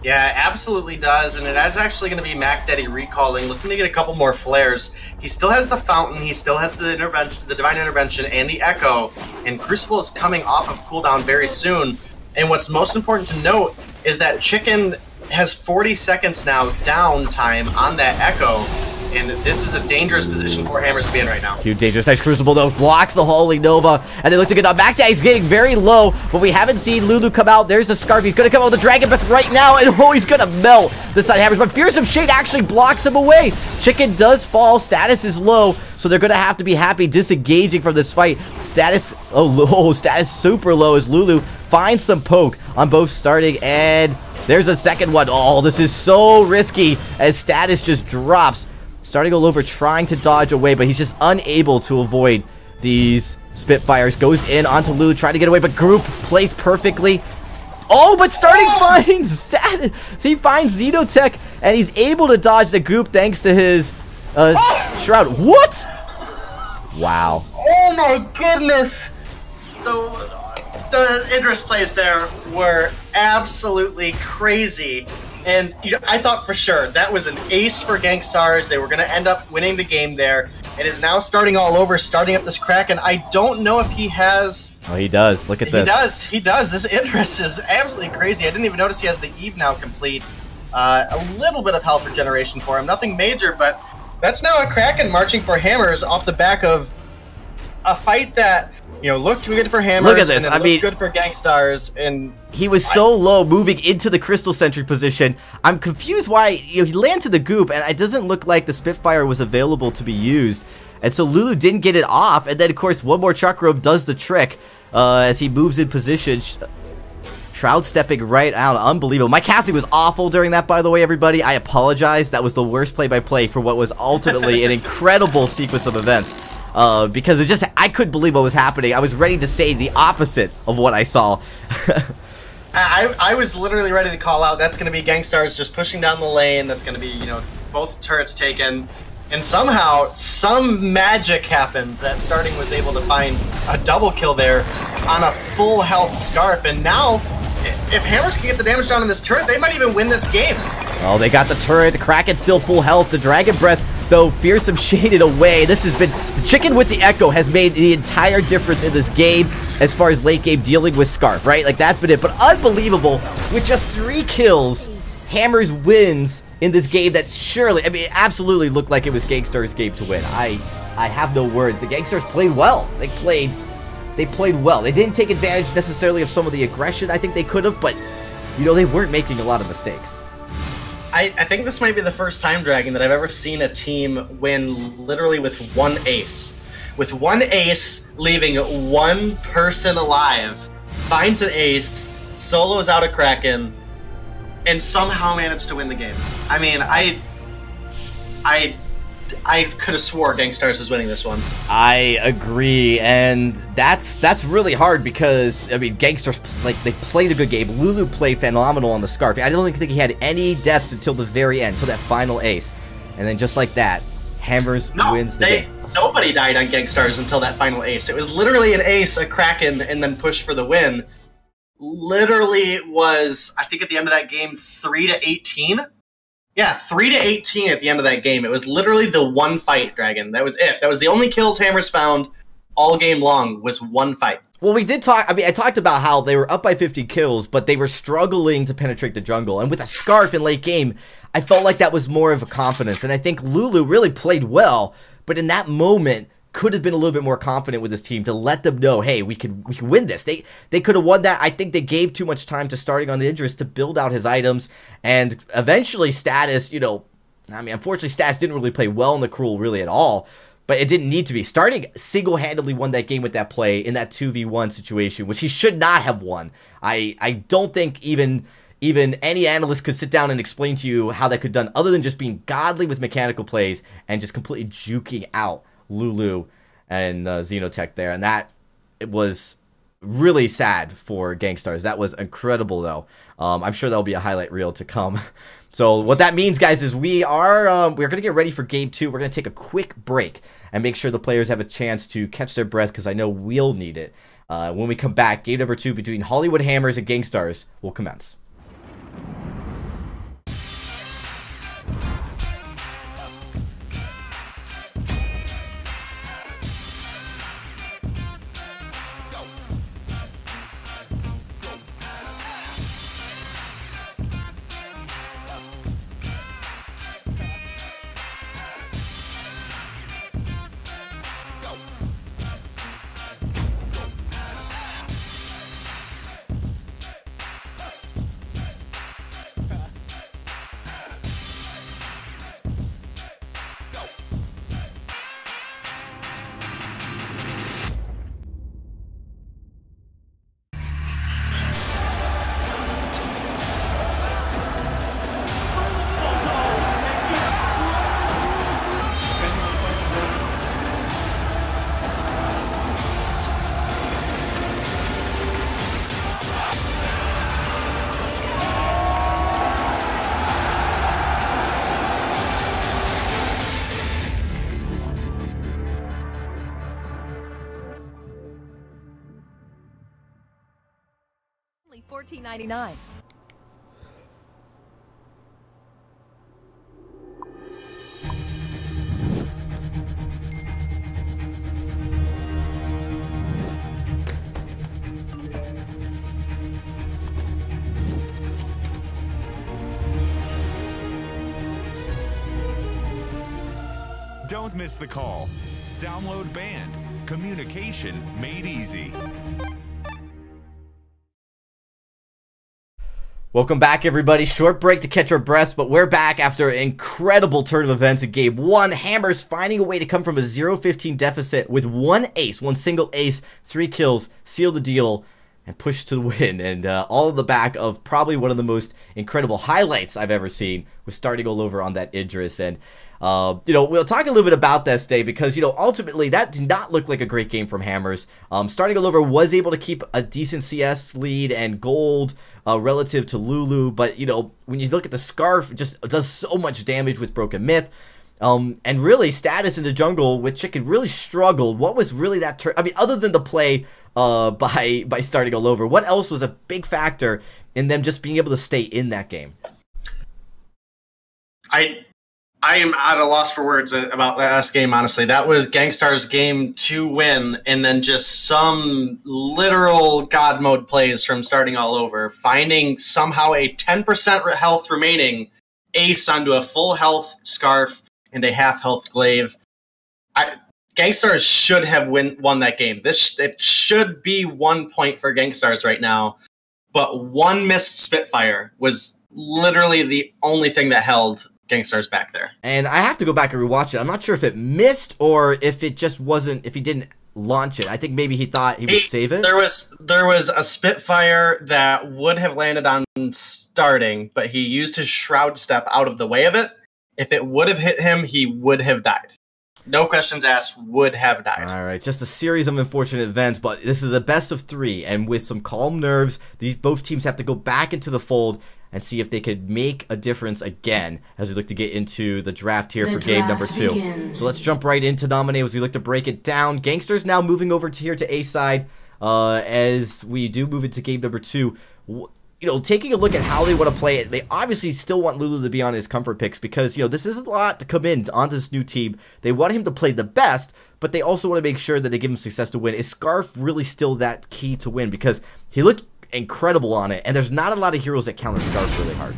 Yeah, absolutely does, and it is actually going to be Mac Daddy recalling, looking to get a couple more flares. He still has the Fountain, he still has the intervention, the Divine Intervention, and the Echo, and Crucible is coming off of cooldown very soon. And what's most important to note is that Chicken has 40 seconds now downtime on that Echo. And this is a dangerous position for Hammers to be in right now. Huge dangerous. Nice Crucible, though. Blocks the Holy Nova. And they look to get on. He's getting very low, but we haven't seen Lulu come out. There's the Scarf. He's going to come out with the Dragon Breath right now. And oh, he's going to melt the side Hammers. But Fearsome Shade actually blocks him away. Chicken does fall. Status is low, so they're going to have to be happy disengaging from this fight. Status, status super low as Lulu finds some poke on both starting and there's a second one. Oh, this is so risky as Status just drops. Starting all over, trying to dodge away, but he's just unable to avoid these Spitfires. Goes in onto Lulu, trying to get away, but group placed perfectly. Oh, but starting finds Status. So he finds Xenotech, and he's able to dodge the group thanks to his Shroud. What? Wow. Oh my goodness. The Idris plays there were absolutely crazy. And I thought for sure that was an ace for Gankstars. They were going to end up winning the game there. It is now starting all over, starting up this Kraken. I don't know if he has... Oh, he does. Look at this. He does. This Idris is absolutely crazy. I didn't even notice he has the Eve now complete. A little bit of health regeneration for him. Nothing major, but that's now a Kraken marching for Hammers off the back of a fight that... looked good for Hammers. Look at this. And it looked good for Gankstars, and he was so low moving into the Crystal Sentry position. I'm confused why he lands in the goop, and it doesn't look like the Spitfire was available to be used. And so Lulu didn't get it off, and then of course one more Chakra does the trick as he moves in position. Shroud stepping right out. Unbelievable. My casting was awful during that, by the way, everybody. I apologize. That was the worst play-by-play for what was ultimately an incredible sequence of events. Because it just, I couldn't believe what was happening. I was ready to say the opposite of what I saw. I was literally ready to call out, that's going to be Gankstars just pushing down the lane. That's going to be, both turrets taken. And somehow, some magic happened that starting was able to find a double kill there on a full health Scarf. And now, if Hammers can get the damage down on this turret, they might even win this game. Oh, they got the turret. The Kraken's still full health. The Dragon Breath, though, Fearsome shaded away. This has been... The Chicken with the Echo has made the entire difference in this game as far as late game dealing with Scarf, right? Like, that's been it. But unbelievable. With just 3 kills, Hammers wins in this game that surely... I mean, it absolutely looked like it was Gankstars' game to win. I have no words. The Gankstars played well. They played well. They didn't take advantage necessarily of some of the aggression I think they could have, but, they weren't making a lot of mistakes. I think this might be the first time, Dragon, that I've ever seen a team win literally with 1 ace. With 1 ace, leaving 1 person alive, finds an ace, solos out a Kraken, and somehow managed to win the game. I mean, I could have swore Gankstars is winning this one. I agree, and that's really hard because, I mean, Gankstars, they played a good game. Lulu played phenomenal on the Scarf. I don't think he had any deaths until the very end, until that final ace. And then just like that, Hammers wins the game. Nobody died on Gankstars until that final ace. It was literally an ace, a Kraken, and then push for the win. Literally was, I think at the end of that game, 3-18. Yeah, 3-18 at the end of that game. It was literally the 1 fight, Dragon. That was it. That was the only kills Hammers found all game long, was 1 fight. Well, we did talk, I mean, I talked about how they were up by 50 kills, but they were struggling to penetrate the jungle. And with a Scarf in late game, I felt like that was more of a confidence. And I think Lulu really played well, but in that moment, could have been a little bit more confident with his team to let them know, hey, we can win this. They could have won that. I think they gave too much time to starting on the Idris to build out his items, and eventually Status, I mean, unfortunately Status didn't really play well in the Cruel really at all, but it didn't need to be. Starting single-handedly won that game with that play in that 2v1 situation, which he should not have won. I don't think even any analyst could sit down and explain to you how that could have done other than just being godly with mechanical plays and just completely juking out Lulu and Xenotech there, and that it was really sad for Gankstars. That was incredible, though. I'm sure there'll be a highlight reel to come. So what that means, guys, is we're gonna get ready for game 2. We're gonna take a quick break and make sure the players have a chance to catch their breath because I know we'll need it. When we come back, game number 2 between Hollywood Hammers and Gankstars will commence. $14.99. Don't miss the call. Download Band. Communication made easy. Welcome back, everybody. Short break to catch our breaths, but we're back after an incredible turn of events in Game 1. Hammers finding a way to come from a 0-15 deficit with one ace, one single ace, 3 kills, seal the deal, and push to the win. And all of the back of probably one of the most incredible highlights I've ever seen was starting all over on that Idris. And we'll talk a little bit about this day because, ultimately that did not look like a great game from Hammers. Starting all over was able to keep a decent CS lead and gold relative to Lulu. But, when you look at the Scarf, it just does so much damage with Broken Myth. And really, status in the jungle with Chicken really struggled. What was really that turn? I mean, other than the play by starting all over, what else was a big factor in them just being able to stay in that game? I am at a loss for words about that last game, honestly. That was Gankstars' game to win, and then just some literal God mode plays from starting all over, finding somehow a 10% health remaining ace onto a full health Scarf and a half health glaive. Gankstars should have won that game. It should be 1 point for Gankstars right now, but one missed Spitfire was literally the only thing that held Gankstars back there. And I have to go back and rewatch it. I'm not sure if it missed or if it just wasn't, if he didn't launch it. I think maybe he thought he would save it. There was a Spitfire that would have landed on starting, but he used his Shroud Step out of the way of it. If it would have hit him, he would have died. No questions asked, would have died. All right, just a series of unfortunate events, but this is a best of 3, and with some calm nerves, both teams have to go back into the fold and see if they could make a difference again as we look to get into the draft here for game number 2. Begins. So let's jump right into Nominate as we look to break it down. Ganksters now moving over to here to A side as we do move into game number 2. Taking a look at how they want to play it, they obviously still want Lulu to be on his comfort picks because, this is a lot to come in onto this new team. They want him to play the best, but they also want to make sure that they give him success to win. Is Scarf really still that key to win? Because he looked incredible on it, and there's not a lot of heroes that counter Scarf really hard.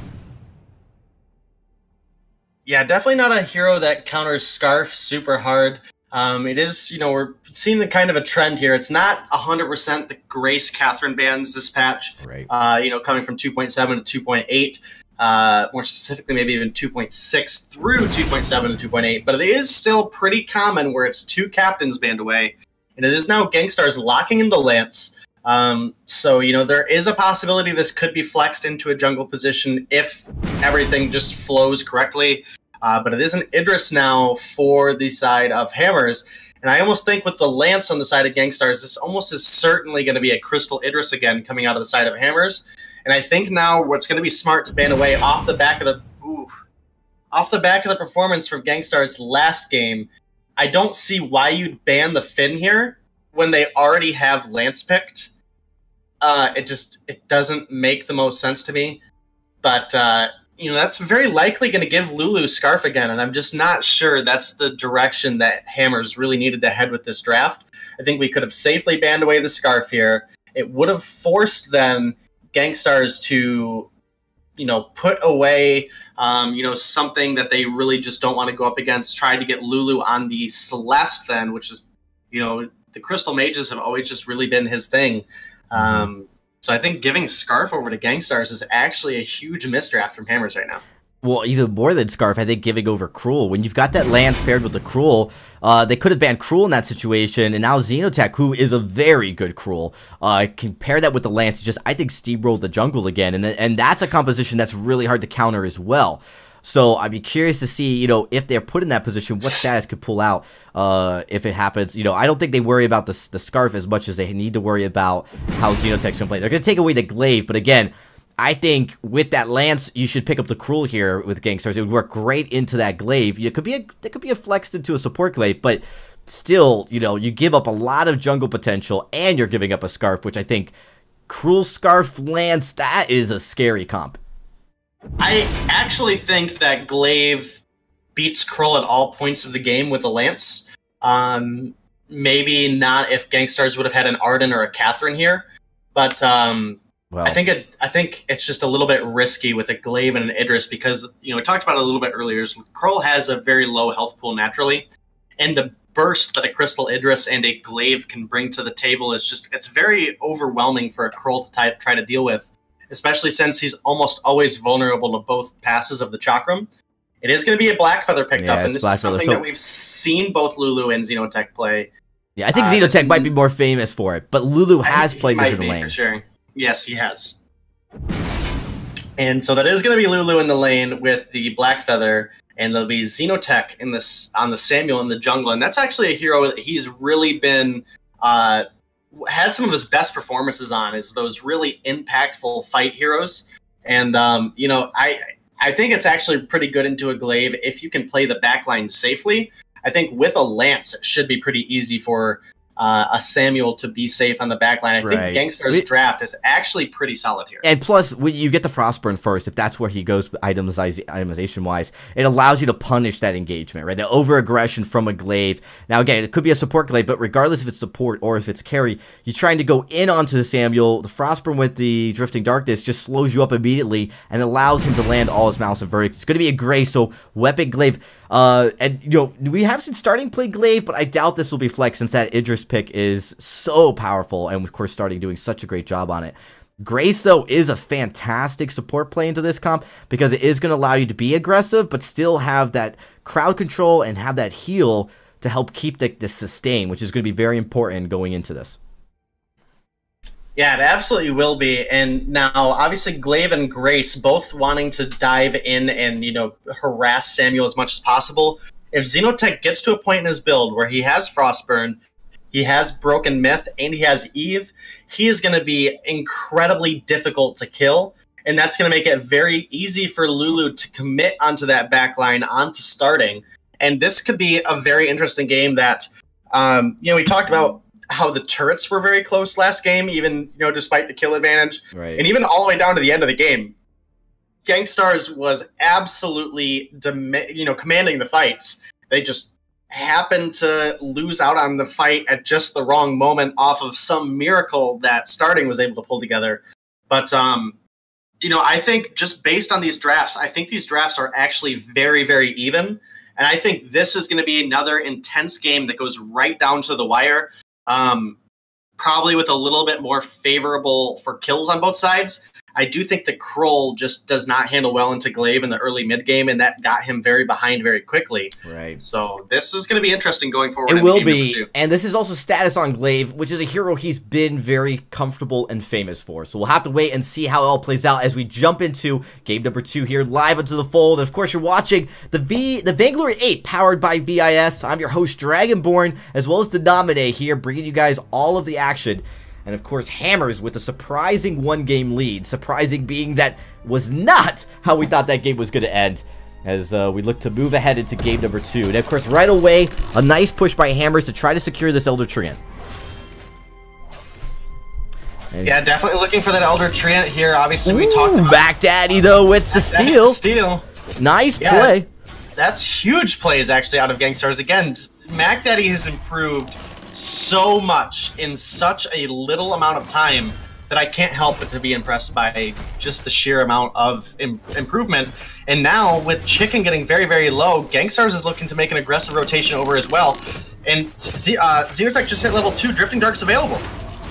Yeah, definitely not a hero that counters Scarf super hard. It is, we're seeing the kind of a trend here. It's not 100% the Grace Catherine bans this patch, right? Coming from 2.7 to 2.8, more specifically maybe even 2.6 through 2.7 to 2.8, but it is still pretty common where it's 2 captains banned away, and it is now Gankstars locking in the Lance. So, there is a possibility this could be flexed into a jungle position if everything just flows correctly. But it is an Idris now for the side of Hammers. And I almost think with the Lance on the side of Gankstars, this almost is certainly going to be a Crystal Idris again coming out of the side of Hammers. And I think now what's going to be smart to ban away off the back of the performance from Gankstars last game, I don't see why you'd ban the Finn here when they already have Lance picked. It doesn't make the most sense to me. But that's very likely going to give Lulu Scarf again, and I'm just not sure that's the direction that Hammers really needed to head with this draft. I think we could have safely banned away the Scarf here. It would have forced then Gankstars to, put away, something that they really just don't want to go up against, try to get Lulu on the Celeste then, which is, the Crystal Mages have always just really been his thing. So I think giving Scarf over to Gankstars is actually a huge misdraft from Hammers right now. Well, even more than Scarf, I think giving over Cruel. When you've got that Lance paired with the Cruel, they could have banned Cruel in that situation, and now Xenotech, who is a very good Cruel, can pair that with the Lance, I think steamrolled the jungle again, and that's a composition that's really hard to counter as well. So I'd be curious to see, if they're put in that position, what status could pull out if it happens. I don't think they worry about the Scarf as much as they need to worry about how Xenotech's going to play. They're going to take away the Glaive, but again, I think with that Lance, you should pick up the Cruel here with Gankstars. It would work great into that Glaive. It could be a flexed into a support Glaive, but still, you give up a lot of jungle potential, and you're giving up a Scarf, which I think Cruel Scarf Lance, that is a scary comp. I actually think that Glaive beats Krull at all points of the game with a Lance. Maybe not if Gankstars would have had an Arden or a Catherine here, but well, I think it's just a little bit risky with a Glaive and an Idris because, we talked about it a little bit earlier. Krull has a very low health pool naturally, and the burst that a Crystal Idris and a Glaive can bring to the table is it's very overwhelming for a Krull to try to deal with, especially since he's almost always vulnerable to both passes of the Chakram. It is going to be a Black Feather picked up, and this is something that we've seen both Lulu and Xenotech play. Yeah, I think Xenotech might be more famous for it, but Lulu has played this in the lane. For sure. Yes, he has. And so that is going to be Lulu in the lane with the Black Feather, and there'll be Xenotech on the Samuel in the jungle, and that's actually a hero that he's really been had some of his best performances on, is those really impactful fight heroes. And I think it's actually pretty good into a Glaive if you can play the backline safely. I think with a Lance, it should be pretty easy for a Samuel to be safe on the backline. I think Gankstars' draft is actually pretty solid here. And plus, when you get the Frostburn first, if that's where he goes itemization-wise, it allows you to punish that engagement, right? The over-aggression from a Glaive. Now, again, it could be a support Glaive, but regardless if it's support or if it's carry, you're trying to go in onto the Samuel. The Frostburn with the Drifting Darkness just slows you up immediately and allows him to land all his mouse and verdict. It's going to be a Gray, so Weapon Glaive. And, we have some starting play Glaive, but I doubt this will be flex since that Idris pick is so powerful, and of course starting doing such a great job on it. Grace, though, is a fantastic support play into this comp because it is going to allow you to be aggressive, but still have that crowd control and have that heal to help keep the sustain, which is going to be very important going into this. Yeah, it absolutely will be. And now, obviously, Glaive and Grace both wanting to dive in and, harass Samuel as much as possible. If Xenotech gets to a point in his build where he has Frostburn, he has Broken Myth, and he has Eve, he is going to be incredibly difficult to kill. And that's going to make it very easy for Lulu to commit onto that backline, onto starting. And this could be a very interesting game that, we talked about how the turrets were very close last game, even, despite the kill advantage. Right. And even all the way down to the end of the game, Gankstars was absolutely, commanding the fights. They just happened to lose out on the fight at just the wrong moment off of some miracle that starting was able to pull together. But, I think just based on these drafts, I think these drafts are actually very, very even. And I think this is going to be another intense game that goes right down to the wire. Probably with a little bit more favorable for kills on both sides. I do think the Krull just does not handle well into Glaive in the early mid game, and that got him very behind very quickly. Right. So this is going to be interesting going forward. It will be, and this is also status on Glaive, which is a hero he's been very comfortable and famous for. So we'll have to wait and see how it all plays out as we jump into game number 2 here, live into the fold. And of course, you're watching the Vainglory8 powered by VIS. I'm your host, Dragonborn, as well as the Nominee here, bringing you guys all of the action. And of course, Hammers with a surprising 1-game lead. Surprising being that was not how we thought that game was going to end, as we look to move ahead into game number 2. And of course, right away, a nice push by Hammers to try to secure this Elder Treant. Yeah, definitely looking for that Elder Treant here. Obviously, we talked about Back Daddy, though, with the steal. Nice play. That's huge plays, actually, out of Gankstars. Again, Mac Daddy has improved so much in such a little amount of time that I can't help but to be impressed by just the sheer amount of improvement. And now, with Chicken getting very, very low, Gankstars is looking to make an aggressive rotation over as well. And Xenotech just hit level 2. Drifting Dark's available.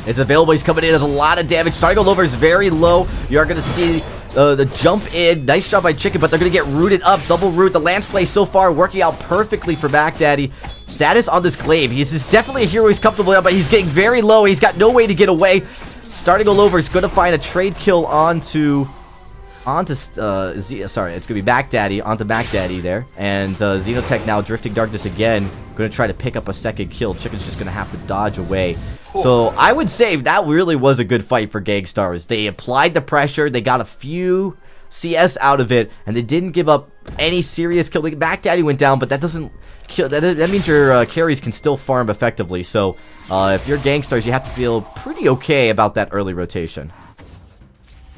It's available. He's coming in. There's a lot of damage. Starting over is very low. You are going to see the jump in. Nice job by Chicken, but they're going to get rooted up. Double root. The Lance play so far working out perfectly for Back Daddy. Status on this Glaive. He's definitely a hero he's comfortable in, but he's getting very low. He's got no way to get away. Starting all over. He's going to find a trade kill onto sorry, it's going to be Back Daddy onto Back Daddy there. And Xenotech now Drifting Darkness again. Going to try to pick up a second kill. Chicken's just going to have to dodge away. Cool. So I would say that really was a good fight for Gankstars. They applied the pressure. They got a few CS out of it, and they didn't give up any serious kill. Mac Daddy went down, but that doesn't kill. That means your carries can still farm effectively. So if you're Gankstars, you have to feel pretty okay about that early rotation.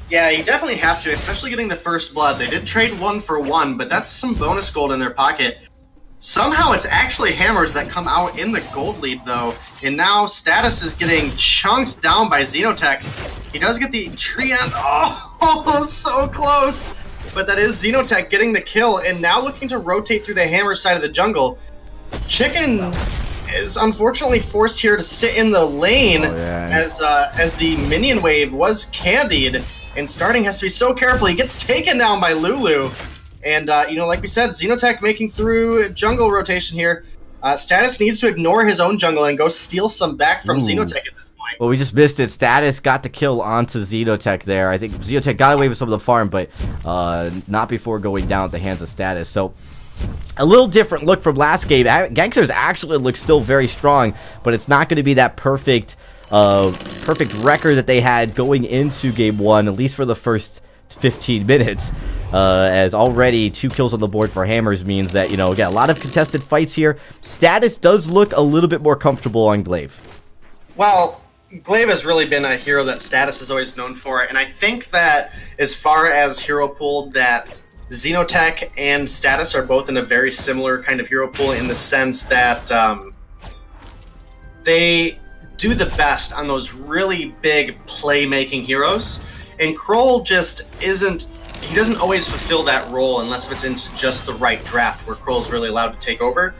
Yeah, you definitely have to, especially getting the first blood. They did trade 1 for 1, but that's some bonus gold in their pocket. Somehow it's actually Hammers that come out in the gold lead, though. And now Status is getting chunked down by Xenotech. He does get the tree end. Oh, so close. But that is Xenotech getting the kill, and now looking to rotate through the Hammer side of the jungle. Chicken is unfortunately forced here to sit in the lane as the minion wave was candied. And Starting has to be so careful. He gets taken down by Lulu. And, you know, like we said, Xenotech making through jungle rotation here. Status needs to ignore his own jungle and go steal some back from Xenotech at this point. Well, we just missed it. Status got the kill onto Xenotech there. I think Xenotech got away with some of the farm, but not before going down at the hands of Status. So, a little different look from last game. Gankstars actually look still very strong, but it's not going to be that perfect record that they had going into game 1, at least for the first 15 minutes. As already 2 kills on the board for Hammers means that, you know, we got a lot of contested fights here. Status does look a little bit more comfortable on Glaive. Well, Glaive has really been a hero that Status is always known for, and I think that as far as hero pool, that Xenotech and Status are both in a very similar kind of hero pool in the sense that they do the best on those really big playmaking heroes, and Kroll just isn't. He doesn't always fulfill that role unless if it's into just the right draft where Kroll's really allowed to take over.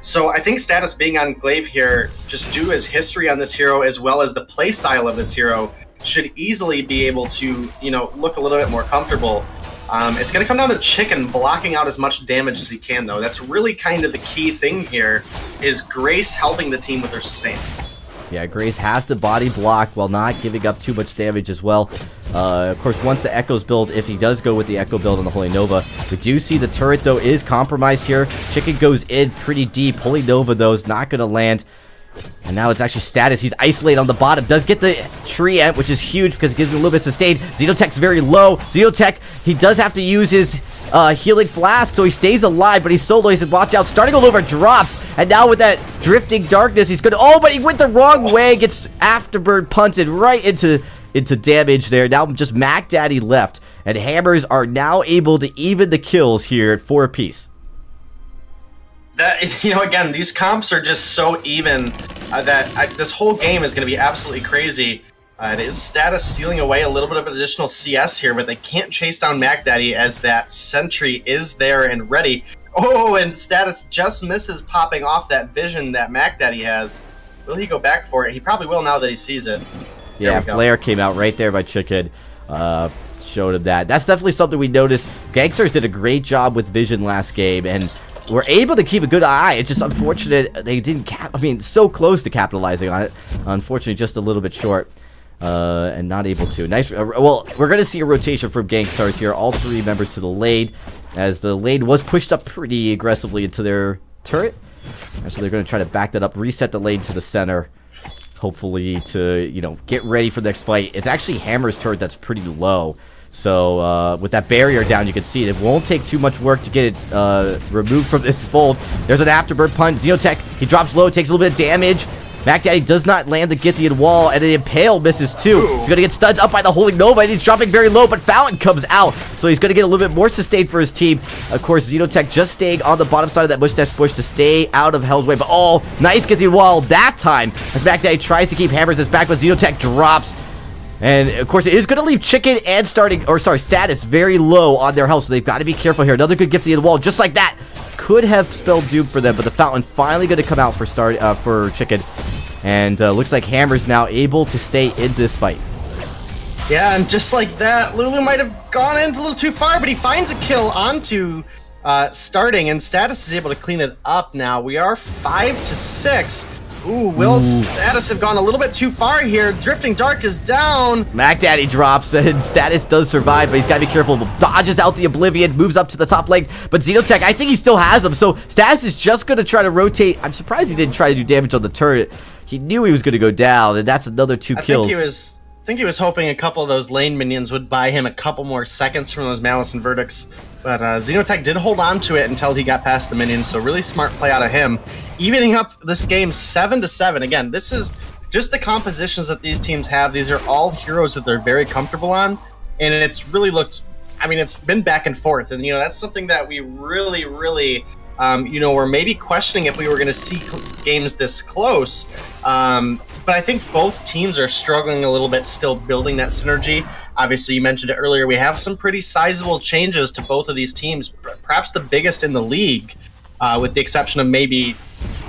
So I think Status being on Glaive here, just due to his history on this hero as well as the playstyle of this hero, should easily be able to, you know, look a little bit more comfortable. It's going to come down to Chicken blocking out as much damage as he can, though. That's really kind of the key thing here, is Grace helping the team with their sustain. Yeah, Grace has the body block while not giving up too much damage as well. Of course, once the Echo's build, if he does go with the Echo build on the Holy Nova, we do see the turret, though, is compromised here. Chicken goes in pretty deep. Holy Nova, though, is not going to land. And now it's actually Status. He's isolated on the bottom. Does get the tree ant, which is huge because it gives him a little bit of sustain. Xenotech's very low. Xenotech, he does have to use his healing flask, so he stays alive, but he's so low. He said, watch out. Starting all over drops. And now with that drifting darkness, he's going to... Oh, but he went the wrong way. Gets Afterbird punted right into damage there. Now just Mac Daddy left. And Hammers are now able to even the kills here at 4 apiece. That, you know, again, these comps are just so even that this whole game is going to be absolutely crazy. It is Status stealing away a little bit of additional CS here, but they can't chase down Mac Daddy as that sentry is there and ready. Oh, and Status just misses popping off that vision that Mac Daddy has. Will he go back for it? He probably will now that he sees it. Yeah, Flare came out right there by Chicken. Showed him that. That's definitely something we noticed. Gankstars did a great job with vision last game, and were able to keep a good eye. It's just unfortunate they didn't so close to capitalizing on it. Unfortunately, just a little bit short. And not able to. Nice. Well, we're going to see a rotation from Gankstars here. All 3 members to the lane, as the lane was pushed up pretty aggressively into their turret. And so they're going to try to back that up, reset the lane to the center, hopefully to, you know, get ready for the next fight. It's actually Hammer's turret that's pretty low. So with that barrier down, you can see it won't take too much work to get it removed from this fold. There's an Afterbird punch. Xenotech, he drops low, takes a little bit of damage. Mac Daddy does not land the Githian wall, and the Impale misses too. He's going to get stunned up by the Holy Nova, and he's dropping very low, but Fountain comes out, so he's going to get a little bit more sustain for his team. Of course, Xenotech just staying on the bottom side of that mustache bush to stay out of Hell's Way, but oh, nice Githian wall that time, as Mac Daddy tries to keep Hammers' back, but Xenotech drops. And, of course, it is going to leave Chicken and Status very low on their health, so they've got to be careful here. Another good Githian wall, just like that. Could have spelled doom for them, but the Fountain finally going to come out for Chicken. And looks like Hammer's now able to stay in this fight. Yeah, and just like that, Lulu might have gone in a little too far, but he finds a kill onto Starting, and Status is able to clean it up now. We are 5-6. Ooh, will Status have gone a little bit too far here? Drifting Dark is down. Mac Daddy drops, and Status does survive, but he's got to be careful. Dodges out the Oblivion, moves up to the top lane, but Xenotech, I think he still has him, so Status is just going to try to rotate. I'm surprised he didn't try to do damage on the turret. He knew he was going to go down, and that's another 2 kills. I think he was think he was hoping a couple of those lane minions would buy him a couple more seconds from those Malice and Verdicts, but Xenotech did hold on to it until he got past the minions, so really smart play out of him. Evening up this game 7-7. Again, this is just the compositions that these teams have. These are all heroes that they're very comfortable on, and it's really looked, I mean, it's been back and forth, and, you know, that's something that we really, you know, we're maybe questioning if we were going to see games this close. But I think both teams are struggling a little bit still building that synergy. Obviously, you mentioned it earlier, we have some pretty sizable changes to both of these teams, perhaps the biggest in the league, with the exception of maybe,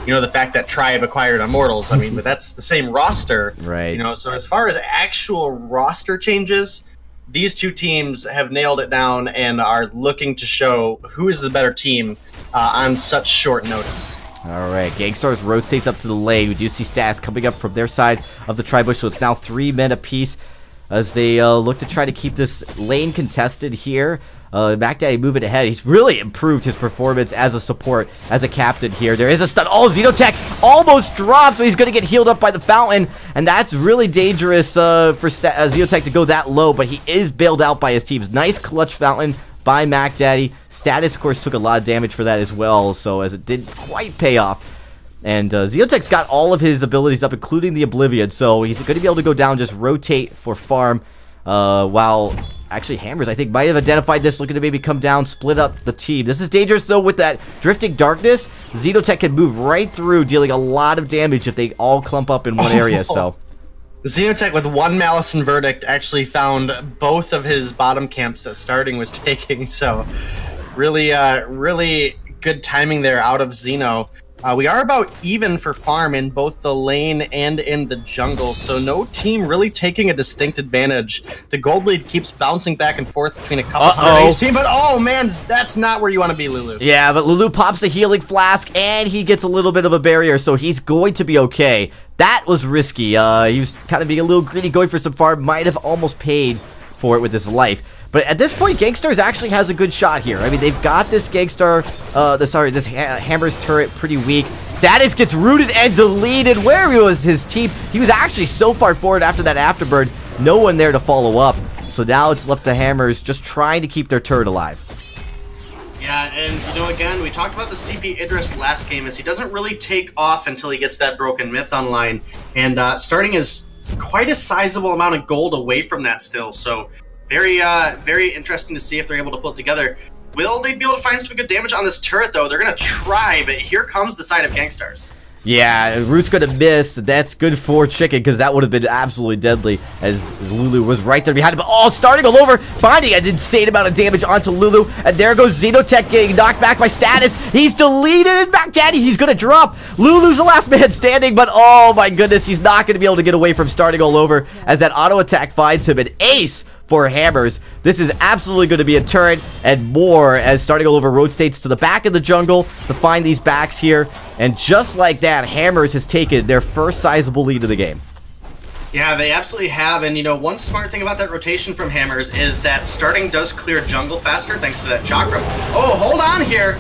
you know, the fact that Tribe acquired Immortals. I mean, but that's the same roster. Right. You know, so as far as actual roster changes, these two teams have nailed it down and are looking to show who is the better team on such short notice. All right, Gankstars rotates up to the lane. We do see Stas coming up from their side of the tri-bush, so it's now 3 men apiece as they look to try to keep this lane contested here. Mac Daddy moving ahead. He's really improved his performance as a support, as a captain here. There is a stun. Oh, Xenotech almost dropped, so he's going to get healed up by the fountain, and that's really dangerous for Xenotech to go that low, but he is bailed out by his teams. Nice clutch fountain by Mac Daddy. Status, of course, took a lot of damage for that as well, so as it didn't quite pay off. And Xenotech's got all of his abilities up, including the Oblivion, so he's going to be able to go down, just rotate for farm, while actually Hammers, I think, might have identified this, looking to maybe come down, split up the team. This is dangerous, though, with that Drifting Darkness. Xenotech can move right through, dealing a lot of damage if they all clump up in one area, so... Xenotech with one Malice and Verdict actually found both of his bottom camps that starting was taking, so really good timing there out of Xeno. We are about even for farm in both the lane and in the jungle, so no team really taking a distinct advantage. The gold lead keeps bouncing back and forth between a couple hundred each team, but oh man, that's not where you want to be, Lulu. Yeah, but Lulu pops a healing flask, and he gets a little bit of a barrier, so he's going to be okay. That was risky. He was kind of being a little greedy, going for some farm, might have almost paid for it with his life. But at this point, Gankstars actually has a good shot here. I mean, they've got this Gangstar, this Hammer's turret pretty weak. Status gets rooted and deleted. Where was his team? He was actually so far forward after that afterbird. No one there to follow up. So now it's left to Hammers just trying to keep their turret alive. Yeah, and you know, again, we talked about the CP Idris last game, as he doesn't really take off until he gets that Broken Myth online. And starting is quite a sizable amount of gold away from that still. So very interesting to see if they're able to pull it together. Will they be able to find some good damage on this turret, though? They're going to try, but here comes the side of Gankstars. Yeah, Root's going to miss. That's good for Chicken, because that would have been absolutely deadly, as Lulu was right there behind him. Oh, starting all over, finding an insane amount of damage onto Lulu, and there goes Xenotech getting knocked back by Status. He's deleted, and Mac Daddy, he's going to drop. Lulu's the last man standing, but oh my goodness, he's not going to be able to get away from starting all over, as that auto attack finds him. An ace for Hammers. This is absolutely going to be a turret and more, as starting all over rotates to the back of the jungle to find these backs here. And just like that, Hammers has taken their first sizable lead of the game. Yeah, they absolutely have. And, you know, one smart thing about that rotation from Hammers is that starting does clear jungle faster thanks to that chakra. Oh, hold on here.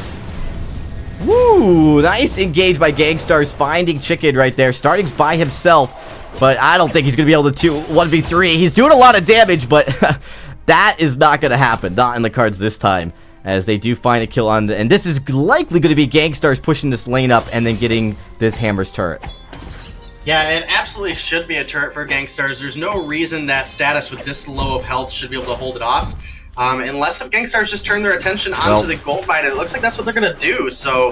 Woo! Nice engage by Gankstars, finding Chicken right there. Starting's by himself, but I don't think he's going to be able to 1v3. He's doing a lot of damage, but that is not going to happen. Not in the cards this time, as they do find a kill on and this is likely going to be Gankstars pushing this lane up and then getting this Hammer's turret. Yeah, it absolutely should be a turret for Gankstars. There's no reason that Status with this low of health should be able to hold it off. Unless if Gankstars just turn their attention onto the gold mine, it looks like that's what they're going to do. So,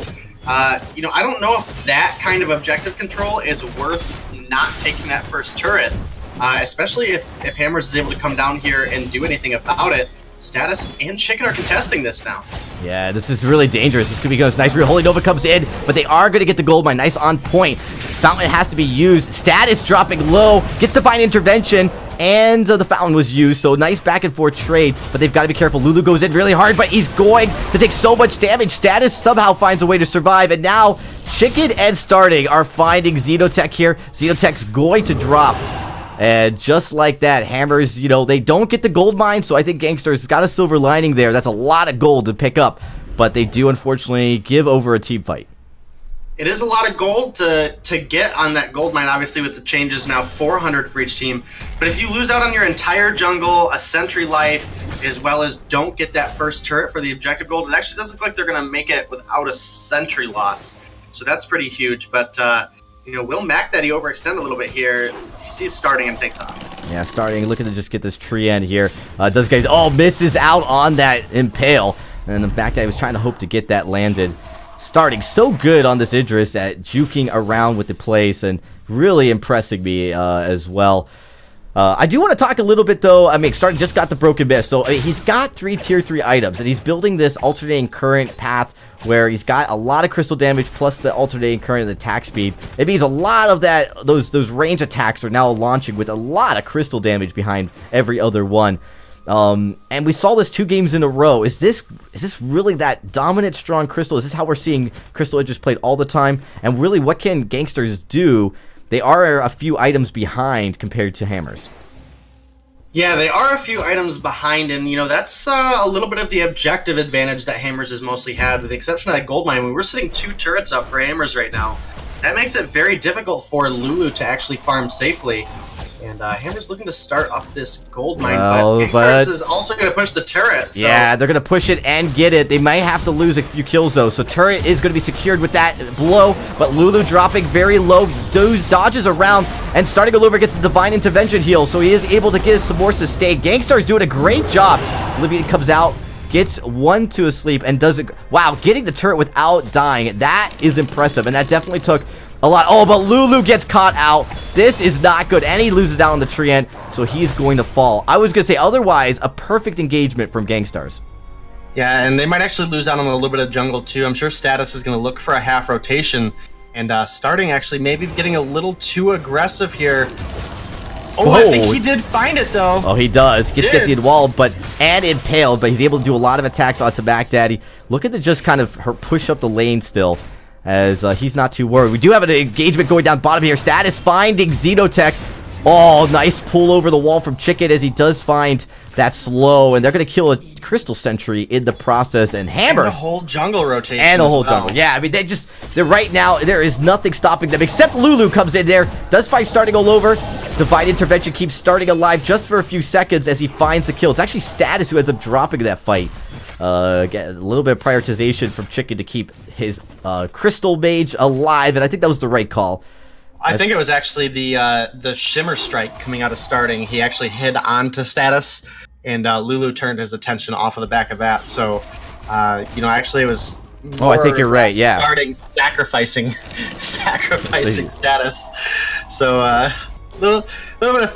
you know, I don't know if that kind of objective control is worth not taking that first turret, especially if Hammers is able to come down here and do anything about it. Status and Chicken are contesting this now. Yeah, this is really dangerous. This could be goes nice. Holy Nova comes in, but they are going to get the gold mine. Nice on point. Fountain has to be used. Status dropping low, gets divine intervention, and the fountain was used. So nice back and forth trade, but they've got to be careful. Lulu goes in really hard, but he's going to take so much damage. Status somehow finds a way to survive, and now Chicken and starting are finding Xenotech here. Xenotech's going to drop. And just like that, Hammers, you know, they don't get the gold mine, so I think Gankstars got a silver lining there. That's a lot of gold to pick up, but they do unfortunately give over a team fight. It is a lot of gold to get on that gold mine, obviously, with the changes now 400 for each team. But if you lose out on your entire jungle, a sentry life, as well as don't get that first turret for the objective gold, it actually doesn't look like they're going to make it without a sentry loss. So that's pretty huge. But, you know, will Mac Daddy overextend a little bit here? He sees starting and takes off. Yeah, starting, looking to just get this tree end here. Does guys, misses out on that impale. And the Mac Daddy was trying to hope to get that landed. Starting so good on this Idris at juking around with the place and really impressing me as well. I do want to talk a little bit though. I mean, Starting just got the broken mist, so he's got 3 tier 3 items, and he's building this alternating current path where he's got a lot of crystal damage plus the alternating current and attack speed. It means a lot of those range attacks are now launching with a lot of crystal damage behind every other one. And we saw this 2 games in a row. Is this really that dominant strong crystal? Is this how we're seeing Crystal Idris played all the time? And really, what can Gankstars do? They are a few items behind compared to Hammers. Yeah, they are a few items behind, and you know that's a little bit of the objective advantage that Hammers has mostly had, with the exception of that gold mine. We're sitting 2 turrets up for Hammers right now. That makes it very difficult for Lulu to actually farm safely. And Hammer's looking to start up this gold mine, but Gankstars is also going to push the turret. So. Yeah, they're going to push it and get it. They might have to lose a few kills, though. So turret is going to be secured with that blow, but Lulu dropping very low, dodges around, and starting all over gets the Divine Intervention heal, so he is able to get some more sustain. Gankstars doing a great job. Olivia comes out, gets 1 to a sleep, and does it. Wow, getting the turret without dying. That is impressive, and that definitely took a lot. Oh, but Lulu gets caught out. This is not good. And he loses out on the tree end, so he's going to fall. I was going to say, otherwise, a perfect engagement from Gankstars. Yeah, and they might actually lose out on a little bit of jungle, too. I'm sure Status is going to look for a half rotation. And Starting actually maybe getting a little too aggressive here. Oh, whoa. I think he did find it, though. Oh, he does. Gets the walled, and impaled, but he's able to do a lot of attacks onto Mac Daddy. Looking to just kind of push up the lane still, as he's not too worried. We do have an engagement going down bottom here. Status finding Xenotech. Oh, nice pull over the wall from Chicken as he does find that slow, and they're going to kill a Crystal Sentry in the process, and Hammers. And a whole jungle rotation. And a whole jungle. Yeah, I mean, they're right now, there is nothing stopping them, except Lulu comes in there, does find Starting all over. Divine Intervention keeps Starting alive just for a few seconds as he finds the kill. It's actually Status who ends up dropping that fight. Get a little bit of prioritization from Chicken to keep his Crystal Mage alive, and I think that was the right call. I think it was actually the Shimmer Strike coming out of Starting. He actually hid onto Status, and Lulu turned his attention off of the back of that. So, you know, actually it was I think you're right, yeah. Starting sacrificing Status. So, little bit of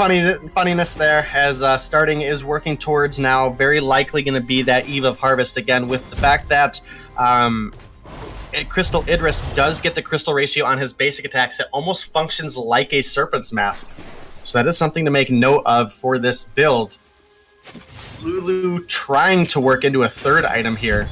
funniness there, as Starting is working towards now very likely going to be that Eve of Harvest again, with the fact that Crystal Idris does get the crystal ratio on his basic attacks. It almost functions like a Serpent's Mask. So that is something to make note of for this build. Lulu trying to work into a 3rd item here.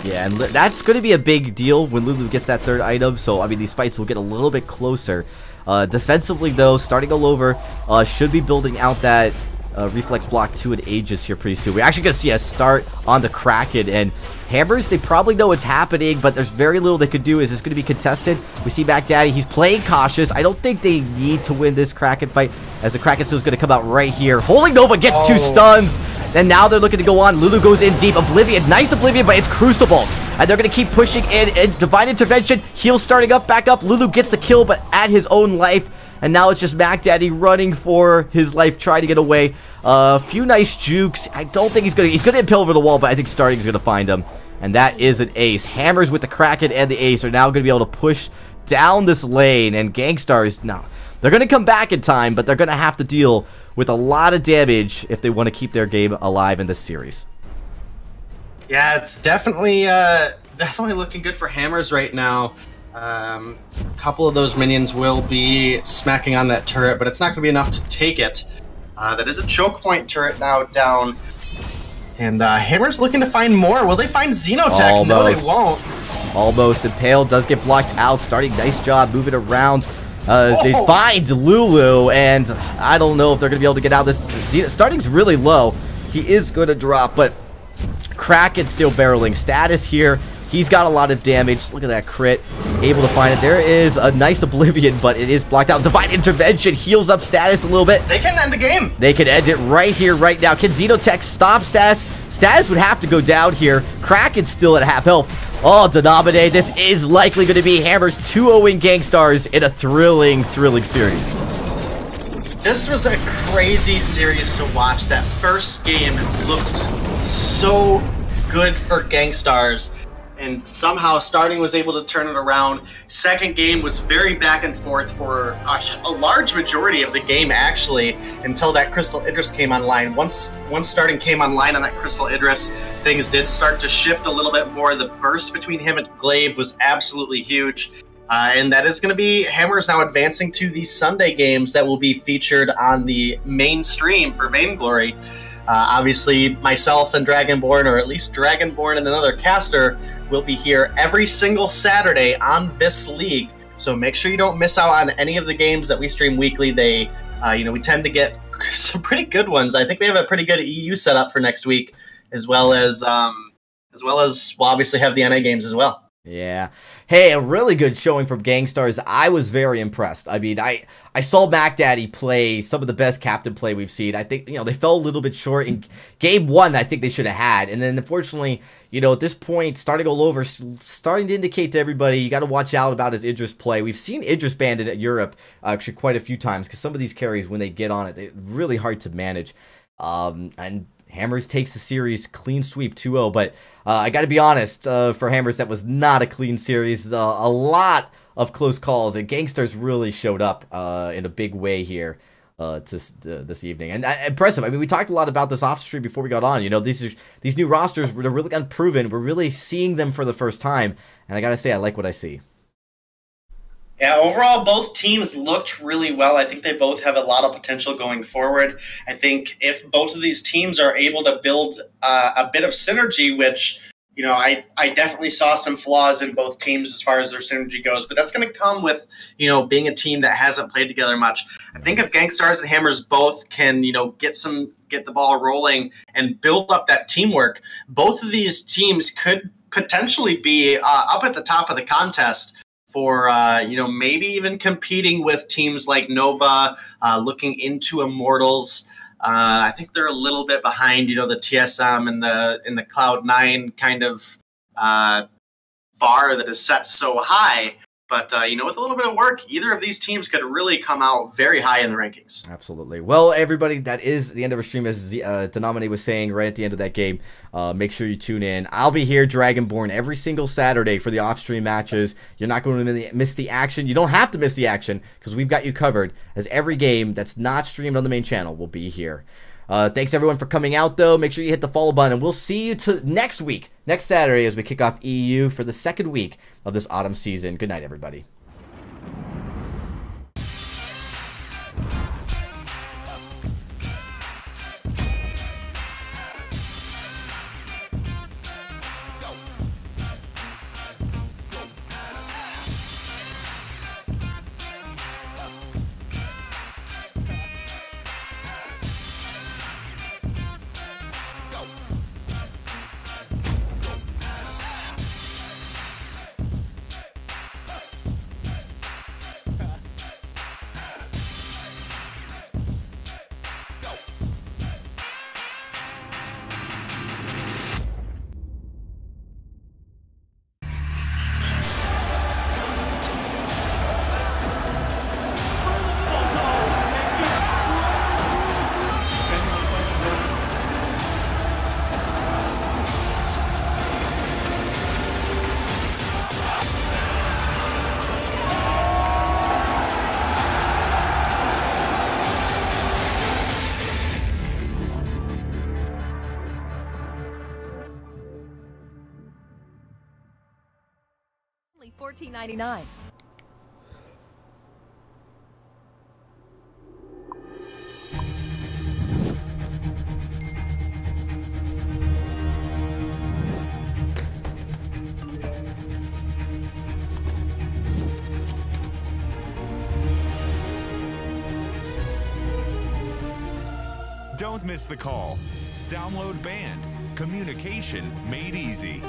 Yeah, and that's going to be a big deal when Lulu gets that 3rd item. So, I mean, these fights will get a little bit closer. Defensively, though, Starting all over should be building out that reflex block 2 at Aegis here pretty soon. We're actually going to see a start on the Kraken, and Hammers, they probably know what's happening, but there's very little they could do. Is this going to be contested? We see Mac Daddy. He's playing cautious. I don't think they need to win this Kraken fight, as the Kraken still is going to come out right here. Holy Nova gets 2 stuns, and now they're looking to go on. Lulu goes in deep. Oblivion, nice Oblivion, but it's Crucible, and they're going to keep pushing in. And Divine Intervention, heal Starting up, back up. Lulu gets the kill, but at his own life. And now it's just Mac Daddy running for his life, trying to get away. A few nice jukes. I don't think he's going to impale over the wall, but I think Starting is going to find him. And that is an ace. Hammers with the Kraken and the ace are now going to be able to push down this lane. And Gankstars, no, they're going to come back in time, but they're going to have to deal with a lot of damage if they want to keep their game alive in this series. Yeah, it's definitely looking good for Hammers right now. A couple of those minions will be smacking on that turret, but it's not going to be enough to take it. That is a choke point turret now down. And Hammer's looking to find more. Will they find Xenotech? Almost. No, they won't. Almost. Impale does get blocked out. Starting, nice job moving around. They find Lulu, and I don't know if they're going to be able to get out of this. Starting's really low. He is going to drop, but Kraken still barreling. Status here. He's got a lot of damage. Look at that crit. Able to find it. There is a nice Oblivion, but it is blocked out. Divine Intervention heals up Status a little bit. They can end the game. They can end it right here, right now. Can Xenotech stop Status? Status would have to go down here. Kraken's still at half health. Oh, Denominate. This is likely going to be Hammer's 2-0 Gankstars in a thrilling series. This was a crazy series to watch. That first game looked so good for Gankstars, and somehow Starting was able to turn it around. Second game was very back and forth for a large majority of the game, actually, until that Crystal Idris came online. Once Starting came online on that Crystal Idris, things did start to shift a little bit more. The burst between him and Glaive was absolutely huge. And that is going to be Hammer's now advancing to the Sunday games that will be featured on the main stream for Vainglory. Obviously, myself and Dragonborn, or at least Dragonborn and another caster, will be here every single Saturday on this league. So make sure you don't miss out on any of the games that we stream weekly. They, we tend to get some pretty good ones. I think we have a pretty good EU setup for next week, as well as we'll obviously have the NA games as well. Yeah. Hey, a really good showing from Gankstars. I was very impressed. I mean, I saw Mac Daddy play some of the best captain play we've seen. I think, they fell a little bit short in game one. I think they should have had. And then, unfortunately, at this point, starting all over, starting to indicate to everybody, you got to watch out about his Idris play. We've seen Idris banned at Europe actually quite a few times, because some of these carries, when they get on it, they're really hard to manage. And Hammers takes the series clean sweep 2-0, but I got to be honest, for Hammers, that was not a clean series. A lot of close calls, and Gankstars really showed up in a big way here this evening. And impressive. I mean, we talked a lot about this off stream before we got on. These new rosters, they're really unproven. We're really seeing them for the first time, and I got to say, I like what I see. Yeah, overall, both teams looked really well. I think they both have a lot of potential going forward. I think if both of these teams are able to build a bit of synergy, which, I definitely saw some flaws in both teams as far as their synergy goes, but that's going to come with, being a team that hasn't played together much. I think if Gankstars and Hammers both can, get the ball rolling and build up that teamwork, both of these teams could potentially be up at the top of the contest for, maybe even competing with teams like Nova, looking into Immortals. I think they're a little bit behind, the TSM and the Cloud9 kind of bar that is set so high. But, with a little bit of work, either of these teams could really come out very high in the rankings. Absolutely. Well, everybody, that is the end of our stream, as Denominate was saying right at the end of that game. Make sure you tune in. I'll be here, Dragonborn, every single Saturday for the off-stream matches. You're not going to miss the action. You don't have to miss the action, because we've got you covered, as every game that's not streamed on the main channel will be here. Thanks, everyone, for coming out, though. Make sure you hit the follow button, and we'll see you next week, next Saturday, as we kick off EU for the second week of this autumn season. Good night, everybody. $14.99. Don't miss the call. Download Band. Communication made easy.